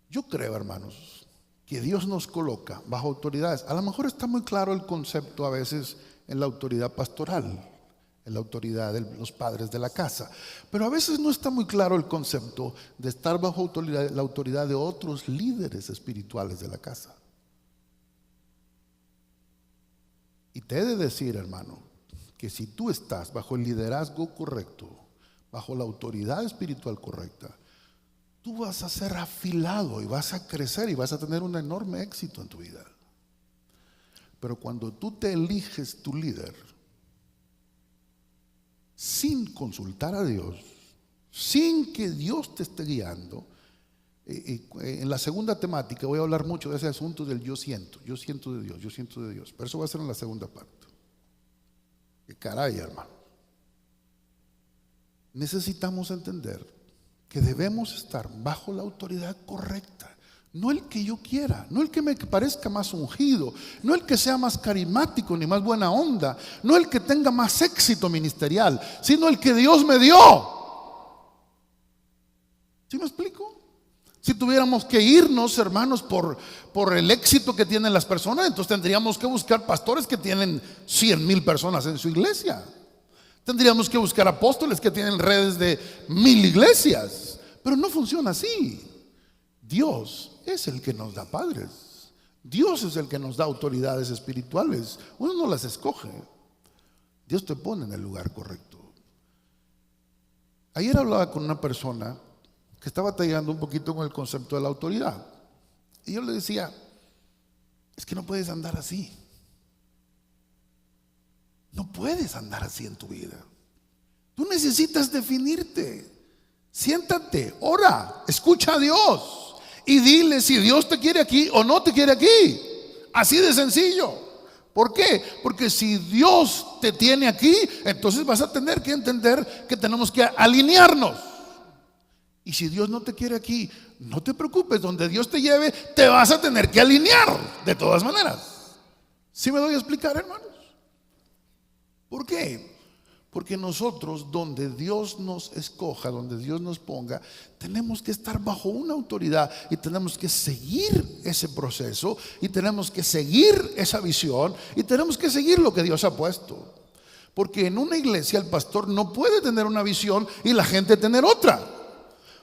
Speaker 1: Yo creo, hermanos, que Dios nos coloca bajo autoridades. A lo mejor está muy claro el concepto a veces en la autoridad pastoral, en la autoridad de los padres de la casa. Pero a veces no está muy claro el concepto de estar bajo la autoridad de otros líderes espirituales de la casa. Y te he de decir, hermano, que si tú estás bajo el liderazgo correcto, bajo la autoridad espiritual correcta, tú vas a ser afilado y vas a crecer y vas a tener un enorme éxito en tu vida. Pero cuando tú te eliges tu líder sin consultar a Dios, sin que Dios te esté guiando, en la segunda temática voy a hablar mucho de ese asunto del yo siento de Dios, yo siento de Dios, pero eso va a ser en la segunda parte. Que caray, hermano, necesitamos entender que debemos estar bajo la autoridad correcta, no el que yo quiera, no el que me parezca más ungido, no el que sea más carismático ni más buena onda, no el que tenga más éxito ministerial, sino el que Dios me dio. ¿Sí me explico? Si tuviéramos que irnos, hermanos, por el éxito que tienen las personas, entonces tendríamos que buscar pastores que tienen 100,000 personas en su iglesia. Tendríamos que buscar apóstoles que tienen redes de 1,000 iglesias. Pero no funciona así. Dios es el que nos da padres. Dios es el que nos da autoridades espirituales. Uno no las escoge. Dios te pone en el lugar correcto. Ayer hablaba con una persona que está batallando un poquito con el concepto de la autoridad. Y yo le decía, es que no puedes andar así. No puedes andar así en tu vida. Tú necesitas definirte. Siéntate, ora, escucha a Dios y dile si Dios te quiere aquí o no te quiere aquí. Así de sencillo. ¿Por qué? Porque si Dios te tiene aquí, entonces vas a tener que entender que tenemos que alinearnos. Y si Dios no te quiere aquí, no te preocupes, donde Dios te lleve, te vas a tener que alinear de todas maneras. ¿Sí me doy a explicar, hermanos? ¿Por qué? Porque nosotros, donde Dios nos escoja, donde Dios nos ponga, tenemos que estar bajo una autoridad y tenemos que seguir ese proceso y tenemos que seguir esa visión y tenemos que seguir lo que Dios ha puesto. Porque en una iglesia el pastor no puede tener una visión y la gente tener otra.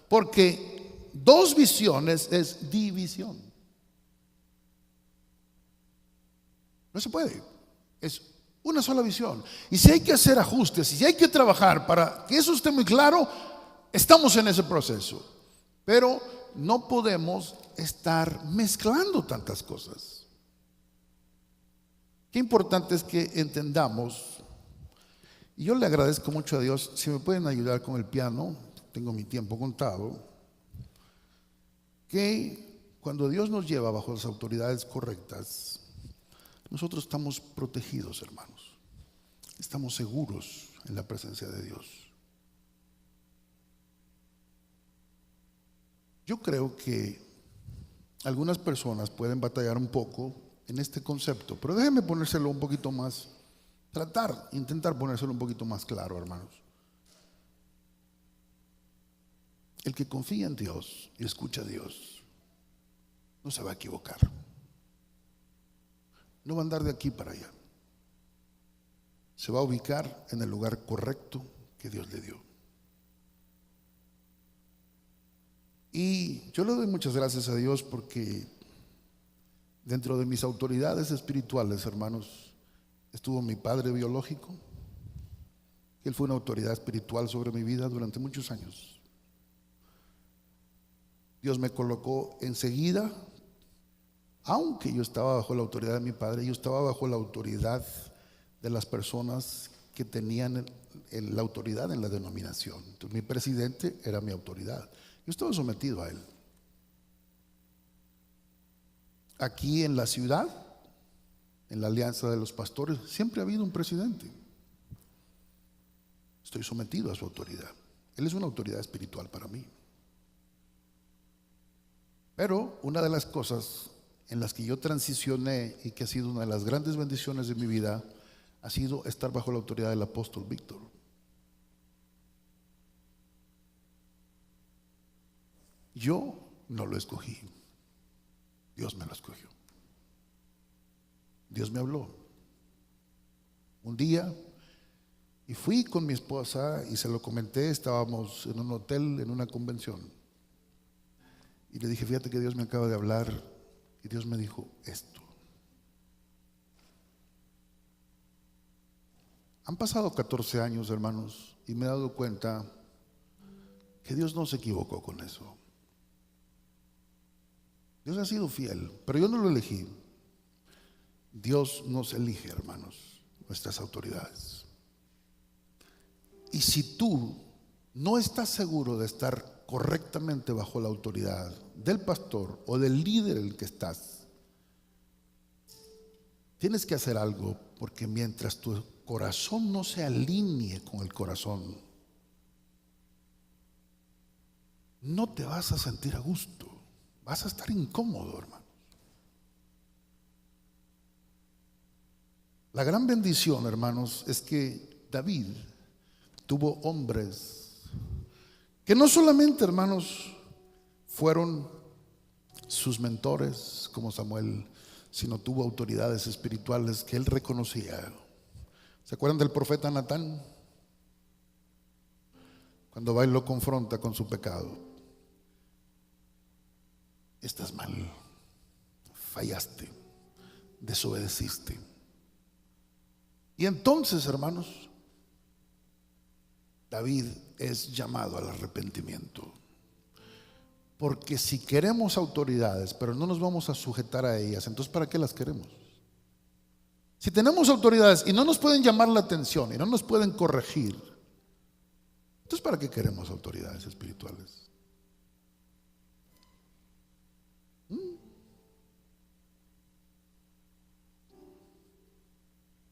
Speaker 1: Porque dos visiones es división. No se puede. Es una sola visión. Y si hay que hacer ajustes, y si hay que trabajar para que eso esté muy claro, estamos en ese proceso. Pero no podemos estar mezclando tantas cosas. Qué importante es que entendamos. Y yo le agradezco mucho a Dios. Si me pueden ayudar con el piano, tengo mi tiempo contado, que cuando Dios nos lleva bajo las autoridades correctas, nosotros estamos protegidos, hermanos. Estamos seguros en la presencia de Dios. Yo creo que algunas personas pueden batallar un poco en este concepto, pero déjenme ponérselo un poquito más, intentar ponérselo un poquito más claro, hermanos. El que confía en Dios y escucha a Dios no se va a equivocar. No va a andar de aquí para allá. Se va a ubicar en el lugar correcto que Dios le dio. Y yo le doy muchas gracias a Dios porque dentro de mis autoridades espirituales, hermanos, estuvo mi padre biológico. Él fue una autoridad espiritual sobre mi vida durante muchos años. Dios me colocó enseguida, aunque yo estaba bajo la autoridad de mi padre, yo estaba bajo la autoridad de las personas que tenían la autoridad en la denominación. Entonces, mi presidente era mi autoridad. Yo estaba sometido a él. Aquí en la ciudad, en la alianza de los pastores, siempre ha habido un presidente. Estoy sometido a su autoridad. Él es una autoridad espiritual para mí. Pero una de las cosas en las que yo transicioné y que ha sido una de las grandes bendiciones de mi vida ha sido estar bajo la autoridad del apóstol Víctor. Yo no lo escogí, Dios me lo escogió. Dios me habló. Un día Y fui con mi esposa y se lo comenté, estábamos en un hotel, en una convención. Y le dije, fíjate que Dios me acaba de hablar y Dios me dijo esto. Han pasado 14 años, hermanos, y me he dado cuenta que Dios no se equivocó con eso. Dios ha sido fiel, pero yo no lo elegí. Dios nos elige, hermanos, nuestras autoridades. Y si tú no estás seguro de estar correctamente bajo la autoridad del pastor o del líder en el que estás, tienes que hacer algo, porque mientras tu corazón no se alinee con el corazón, no te vas a sentir a gusto, vas a estar incómodo, hermano. La gran bendición, hermanos, es que David tuvo hombres que no solamente, hermanos, fueron sus mentores como Samuel, sino tuvo autoridades espirituales que él reconocía. ¿Se acuerdan del profeta Natán? Cuando va y lo confronta con su pecado. Estás mal, fallaste, desobedeciste. Y entonces, hermanos, David es llamado al arrepentimiento. Porque si queremos autoridades, pero no nos vamos a sujetar a ellas, entonces ¿para qué las queremos? Si tenemos autoridades y no nos pueden llamar la atención y no nos pueden corregir, entonces ¿para qué queremos autoridades espirituales?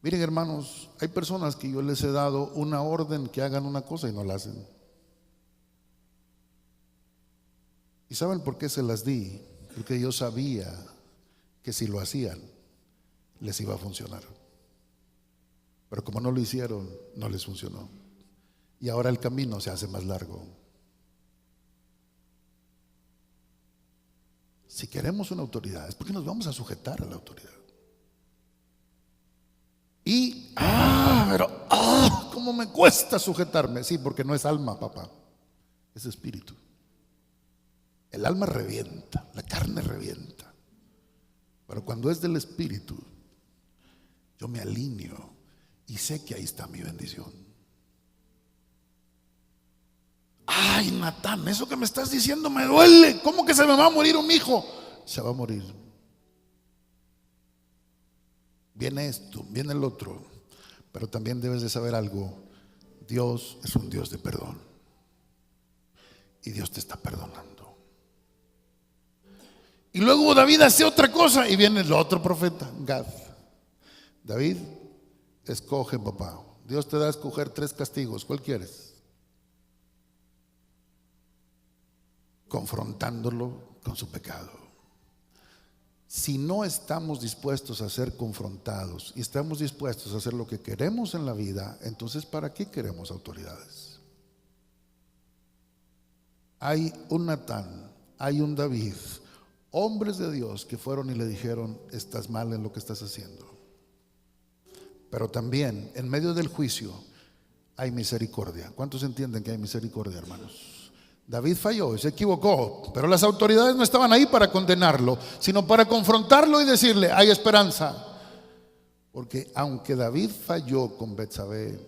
Speaker 1: Miren, hermanos, hay personas que yo les he dado una orden que hagan una cosa y no la hacen. ¿Y saben por qué se las di? Porque yo sabía que si lo hacían, les iba a funcionar. Pero como no lo hicieron, no les funcionó. Y ahora el camino se hace más largo. Si queremos una autoridad, es porque nos vamos a sujetar a la autoridad. Y, cómo me cuesta sujetarme. Sí, porque no es alma, papá, es espíritu. El alma revienta, la carne revienta. Pero cuando es del espíritu, yo me alineo y sé que ahí está mi bendición. Ay, Natán, eso que me estás diciendo me duele. ¿Cómo que se me va a morir un hijo? Se va a morir. Viene esto, viene el otro. Pero también debes de saber algo. Dios es un Dios de perdón. Y Dios te está perdonando. Y luego David hace otra cosa y viene el otro profeta, Gad. David, escoge, papá. Dios te da a escoger 3 castigos. ¿Cuál quieres? Confrontándolo con su pecado. Si no estamos dispuestos a ser confrontados y estamos dispuestos a hacer lo que queremos en la vida, entonces ¿para qué queremos autoridades? Hay un Natán, hay un David, hombres de Dios que fueron y le dijeron: estás mal en lo que estás haciendo. Pero también en medio del juicio hay misericordia. ¿Cuántos entienden que hay misericordia, hermanos? David falló, se equivocó, pero las autoridades no estaban ahí para condenarlo, sino para confrontarlo y decirle: hay esperanza. Porque aunque David falló con Betsabé,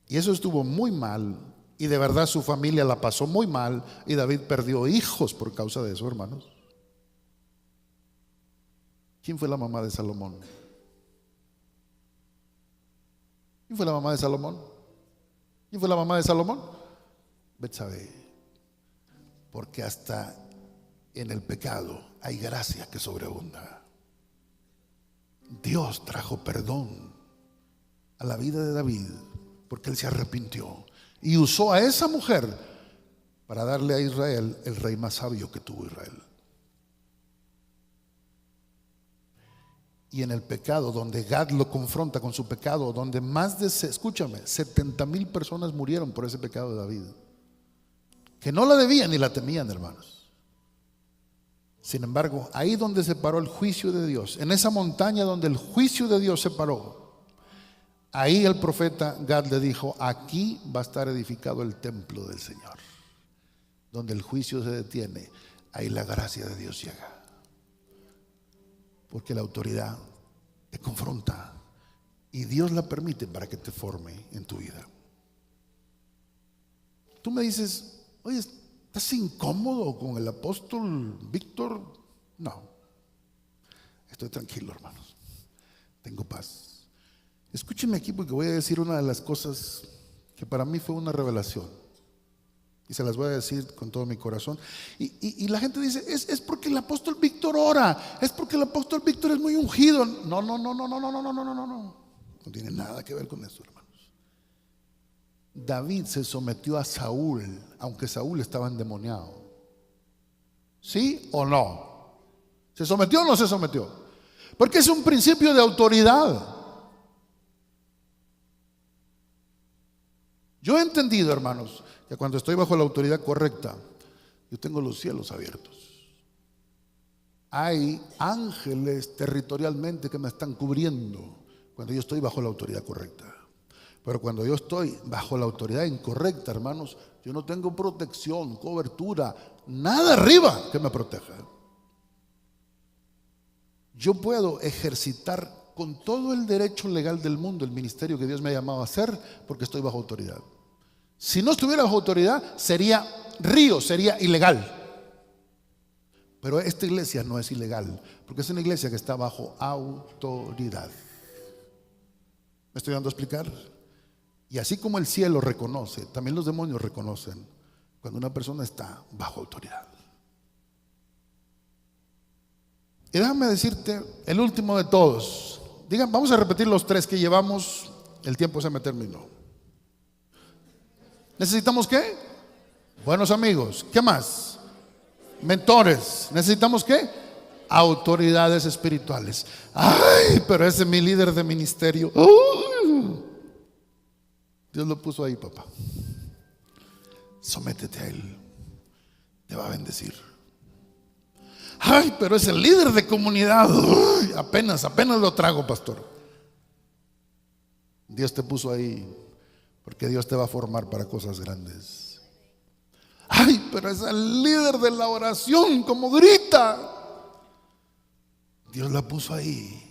Speaker 1: y eso estuvo muy mal, y de verdad su familia la pasó muy mal, y David perdió hijos por causa de eso, hermanos. ¿Quién fue la mamá de Salomón? ¿Quién fue la mamá de Salomón? ¿Quién fue la mamá de Salomón? Betsabé. Porque hasta en el pecado hay gracia que sobreabunda. Dios trajo perdón a la vida de David porque él se arrepintió y usó a esa mujer para darle a Israel el rey más sabio que tuvo Israel. Y en el pecado, donde Gad lo confronta con su pecado, donde más de, escúchame, 70,000 personas murieron por ese pecado de David, que no la debían ni la temían, hermanos. Sin embargo, ahí donde se paró el juicio de Dios, en esa montaña donde el juicio de Dios se paró, Ahí el profeta Gad le dijo: aquí va a estar edificado el templo del Señor. Donde el juicio se detiene, ahí la gracia de Dios llega. Porque la autoridad te confronta y Dios la permite para que te forme en tu vida. Tú me dices: oye, ¿estás incómodo con el apóstol Víctor? No, estoy tranquilo, hermanos, tengo paz. Escúchenme aquí, porque voy a decir una de las cosas que para mí fue una revelación, y se las voy a decir con todo mi corazón. Y la gente dice: es porque el apóstol Víctor ora, es porque el apóstol Víctor es muy ungido. No, no, no, no, no, no, no, no, no, no, no. No tiene nada que ver con eso, hermanos. David se sometió a Saúl, aunque Saúl estaba endemoniado. ¿Sí o no? ¿Se sometió o no se sometió? Porque es un principio de autoridad. Yo he entendido, hermanos, que cuando estoy bajo la autoridad correcta, yo tengo los cielos abiertos. Hay ángeles territorialmente que me están cubriendo cuando yo estoy bajo la autoridad correcta. Pero cuando yo estoy bajo la autoridad incorrecta, hermanos, yo no tengo protección, cobertura, nada arriba que me proteja. Yo puedo ejercitar con todo el derecho legal del mundo el ministerio que Dios me ha llamado a hacer, porque estoy bajo autoridad. Si no estuviera bajo autoridad, sería río, sería ilegal. Pero esta iglesia no es ilegal, porque es una iglesia que está bajo autoridad. ¿Me estoy dando a explicar? Y así como el cielo reconoce, también los demonios reconocen cuando una persona está bajo autoridad. Y déjame decirte el último de todos. Digan, vamos a repetir los tres que llevamos. El tiempo se me terminó. ¿Necesitamos qué? Buenos amigos. ¿Qué más? Mentores. ¿Necesitamos qué? Autoridades espirituales. Ay, pero ese es mi líder de ministerio. Dios lo puso ahí, papá. Sométete a él, te va a bendecir. Ay, pero es el líder de comunidad. Uy, apenas lo trago, pastor. Dios te puso ahí porque Dios te va a formar para cosas grandes. Ay, pero es el líder de la oración, como grita. Dios la puso ahí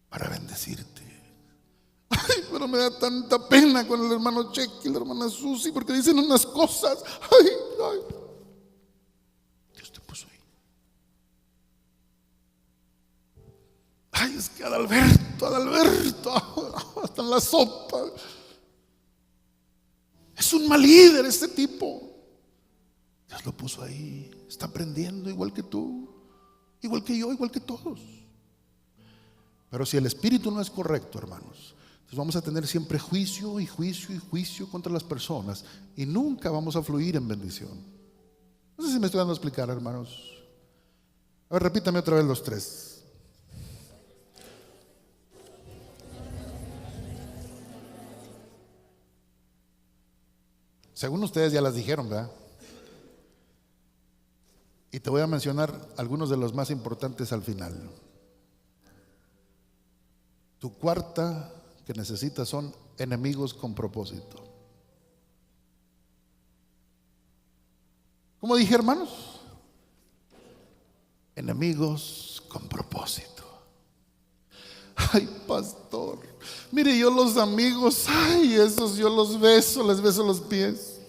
Speaker 1: para bendecirte. Ay, pero me da tanta pena con el hermano Cheque y la hermana Susi, porque dicen unas cosas. Ay, ay. Dios te puso ahí. Ay, es que Adalberto, hasta en la sopa. Es un mal líder este tipo. Dios lo puso ahí. Está aprendiendo igual que tú, igual que yo, igual que todos. Pero si el espíritu no es correcto, hermanos, entonces vamos a tener siempre juicio y juicio y juicio contra las personas, y nunca vamos a fluir en bendición. No sé si me estoy dando a explicar, hermanos. A ver, repítame otra vez los tres. Según ustedes ya las dijeron, ¿verdad? Y te voy a mencionar algunos de los más importantes al final. Tu cuarta que necesitas son enemigos con propósito. ¿Cómo dije, hermanos? Enemigos con propósito. Ay, pastor, mire, yo los amigos, ay, esos yo los beso, les beso los pies.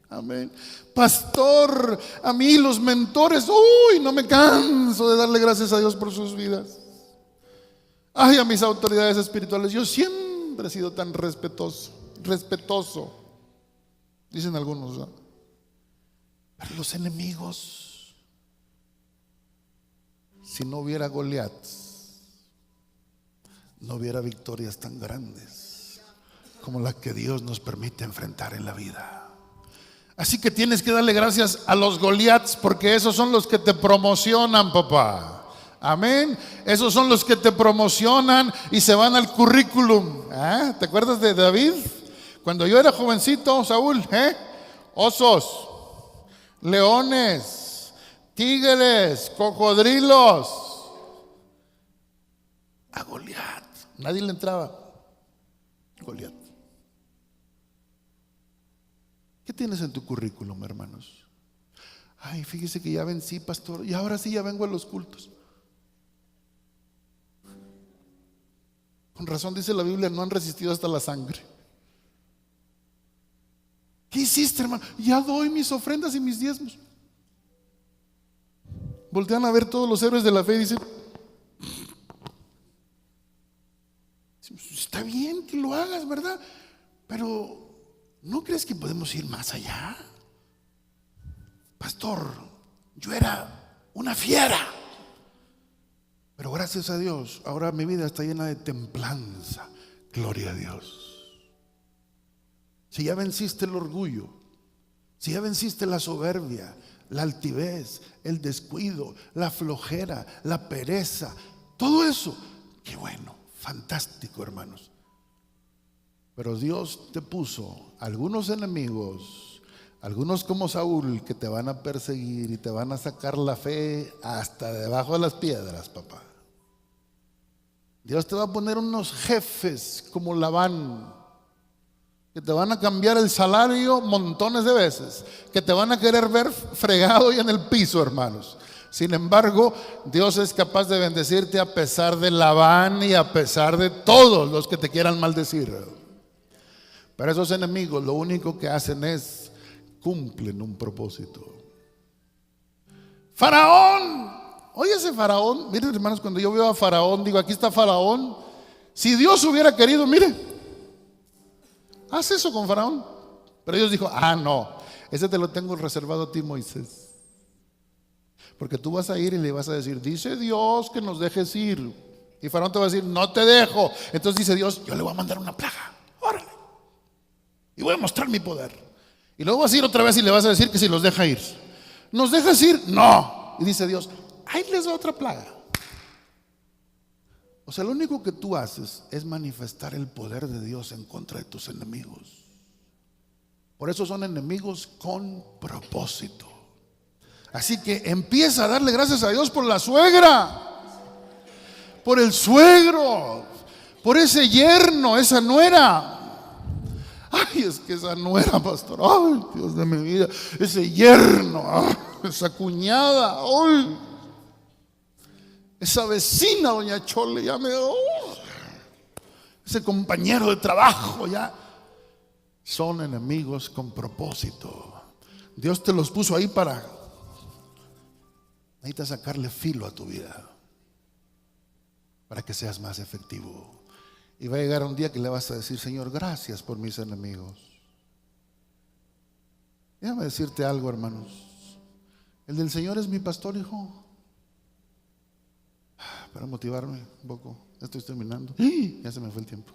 Speaker 1: Amén. Pastor, a mí los mentores, uy, no me canso de darle gracias a Dios por sus vidas. Ay, a mis autoridades espirituales, yo siempre he sido tan respetuoso, dicen algunos, ¿no? Pero los enemigos, si no hubiera Goliat, no hubiera victorias tan grandes como las que Dios nos permite enfrentar en la vida. Así que tienes que darle gracias a los Goliats, porque esos son los que te promocionan, papá. Amén. Esos son los que te promocionan y se van al currículum. ¿Te acuerdas de David? Cuando yo era jovencito, Saúl, osos, leones, tigres, cocodrilos. A Goliat Nadie le entraba. Goliat. ¿Qué tienes en tu currículum, hermanos? Ay, fíjese que ya vencí, pastor, y ahora sí ya vengo a los cultos. Con razón dice la Biblia, no han resistido hasta la sangre. ¿Qué hiciste, hermano? Ya doy mis ofrendas y mis diezmos. Voltean a ver todos los héroes de la fe y dicen, está bien que lo hagas, ¿verdad? Pero ¿no crees que podemos ir más allá? Pastor, yo era una fiera, pero gracias a Dios, ahora mi vida está llena de templanza. Gloria a Dios. Si ya venciste el orgullo, si ya venciste la soberbia, la altivez, el descuido, la flojera, la pereza, todo eso, qué bueno, fantástico, hermanos. Pero Dios te puso algunos enemigos, algunos como Saúl, que te van a perseguir y te van a sacar la fe hasta debajo de las piedras, papá. Dios te va a poner unos jefes como Labán, que te van a cambiar el salario montones de veces, que te van a querer ver fregado y en el piso, hermanos. Sin embargo, Dios es capaz de bendecirte a pesar de Labán y a pesar de todos los que te quieran maldecir. Pero esos enemigos lo único que hacen es cumplen un propósito. Faraón, oye ese Faraón, miren hermanos, cuando yo veo a Faraón, digo, aquí está Faraón. Si Dios hubiera querido, mire, haz eso con Faraón. Pero Dios dijo, no, ese te lo tengo reservado a ti, Moisés. Porque tú vas a ir y le vas a decir, dice Dios que nos dejes ir. Y Faraón te va a decir, no te dejo. Entonces dice Dios, yo le voy a mandar una plaga, órale, y voy a mostrar mi poder. Y luego vas a ir otra vez y le vas a decir que si los deja ir. ¿Nos dejas ir? No. Y dice Dios, ahí les va otra plaga. O sea, lo único que tú haces es manifestar el poder de Dios en contra de tus enemigos. Por eso son enemigos con propósito. Así que empieza a darle gracias a Dios por la suegra, por el suegro, por ese yerno, esa nuera. Ay, es que esa nuera, pastor, ay, Dios de mi vida, ese yerno, esa cuñada, ay, esa vecina, doña Chole, ya me ese compañero de trabajo, ya son enemigos con propósito. Dios te los puso ahí para necesitas sacarle filo a tu vida para que seas más efectivo. Y va a llegar un día que le vas a decir, Señor, gracias por mis enemigos. Déjame decirte algo, hermanos. El del Señor es mi pastor, hijo. Para motivarme un poco, ya estoy terminando. Ya se me fue el tiempo.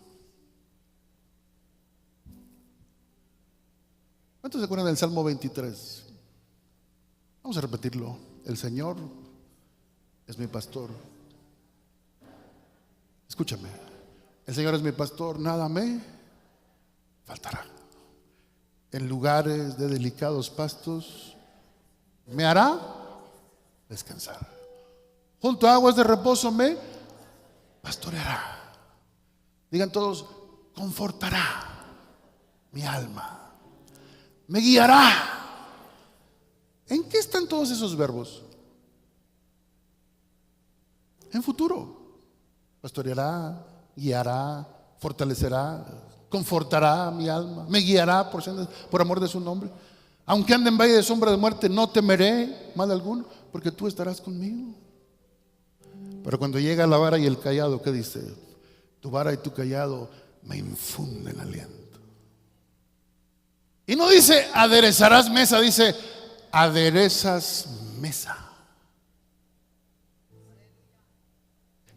Speaker 1: ¿Cuántos se acuerdan del Salmo 23? Vamos a repetirlo. El Señor es mi pastor. Escúchame. El Señor es mi pastor, nada me faltará. En lugares de delicados pastos me hará descansar. Junto a aguas de reposo me pastoreará. Digan todos, confortará mi alma. Me guiará. ¿En qué están todos esos verbos? En futuro. Pastoreará, guiará, fortalecerá, confortará mi alma, me guiará por amor de su nombre. Aunque ande en valle de sombra de muerte, no temeré mal alguno, porque tú estarás conmigo. Pero cuando llega la vara y el cayado, ¿qué dice? Tu vara y tu cayado me infunden aliento. Y no dice aderezarás mesa, dice aderezas mesa.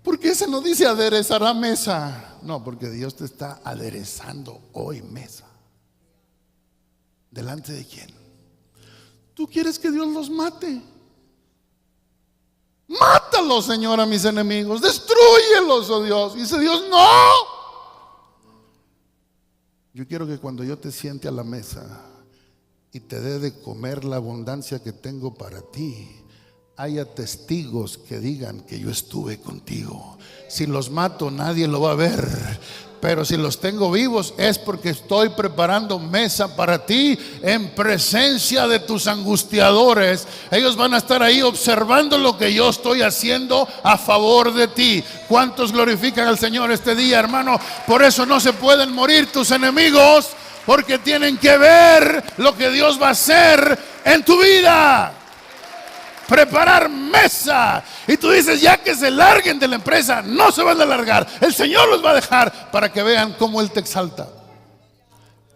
Speaker 1: Porque ese no dice aderezará mesa. No, porque Dios te está aderezando hoy mesa. ¿Delante de quién? ¿Tú quieres que Dios los mate? Mátalos, Señor, a mis enemigos. Destrúyelos, oh Dios. Y dice Dios, no. Yo quiero que cuando yo te siente a la mesa y te dé de comer la abundancia que tengo para ti, haya testigos que digan que yo estuve contigo. Si los mato, nadie lo va a ver, pero si los tengo vivos es porque estoy preparando mesa para ti en presencia de tus angustiadores. Ellos van a estar ahí observando lo que yo estoy haciendo a favor de ti. ¿Cuántos glorifican al Señor este día, hermano? Por eso no se pueden morir tus enemigos, porque tienen que ver lo que Dios va a hacer en tu vida. Preparar mesa. Y tú dices, ya que se larguen de la empresa. No se van a largar, el Señor los va a dejar para que vean cómo Él te exalta,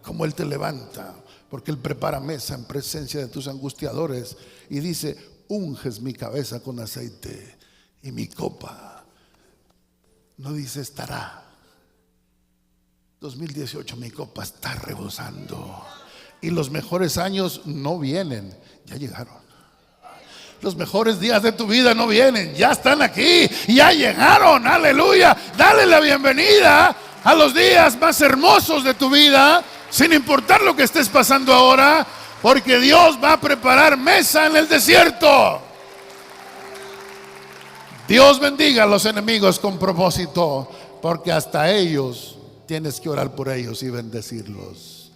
Speaker 1: cómo Él te levanta, porque Él prepara mesa en presencia de tus angustiadores. Y dice, unges mi cabeza con aceite y mi copa. No dice estará. 2018 mi copa está rebosando. Y los mejores años no vienen, ya llegaron. Los mejores días de tu vida no vienen, ya están aquí, ya llegaron, aleluya. Dale la bienvenida a los días más hermosos de tu vida, sin importar lo que estés pasando ahora, porque Dios va a preparar mesa en el desierto. Dios bendiga a los enemigos con propósito, porque hasta ellos tienes que orar por ellos y bendecirlos.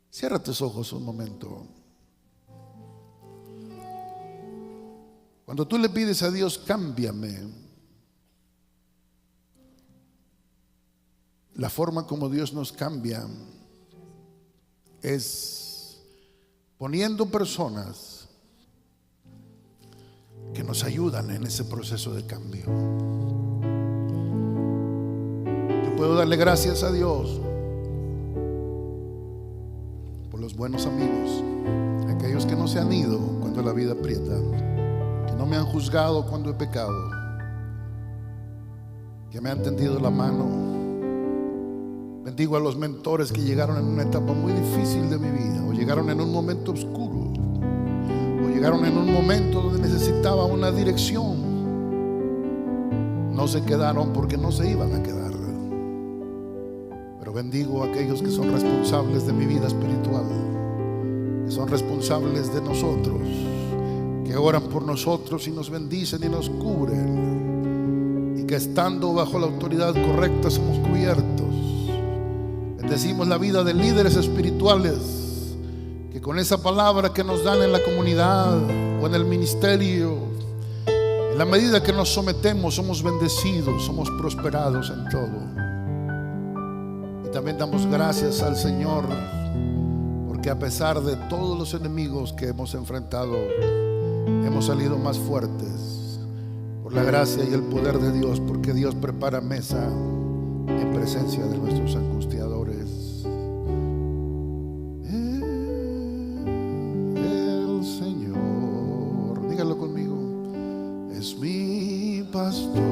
Speaker 1: Cierra tus ojos un momento. Cuando tú le pides a Dios, cámbiame, la forma como Dios nos cambia es poniendo personas que nos ayudan en ese proceso de cambio. Yo puedo darle gracias a Dios por los buenos amigos, aquellos que no se han ido cuando la vida aprieta, que no me han juzgado cuando he pecado, que me han tendido la mano. Bendigo a los mentores que llegaron en una etapa muy difícil de mi vida, o llegaron en un momento oscuro, o llegaron en un momento donde necesitaba una dirección. No se quedaron porque no se iban a quedar. Pero bendigo a aquellos que son responsables de mi vida espiritual, que son responsables de nosotros, que oran por nosotros y nos bendicen y nos cubren, y que estando bajo la autoridad correcta somos cubiertos. Bendecimos la vida de líderes espirituales, que con esa palabra que nos dan en la comunidad o en el ministerio, en la medida que nos sometemos, somos bendecidos, somos prosperados en todo. Y también damos gracias al Señor, porque a pesar de todos los enemigos que hemos enfrentado, hemos salido más fuertes por la gracia y el poder de Dios, porque Dios prepara mesa en presencia de nuestros angustiadores. El Señor, dígalo conmigo, es mi pastor,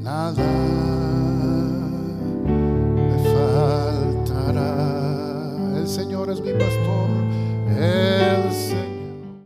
Speaker 1: nada me faltará. El Señor es mi pastor.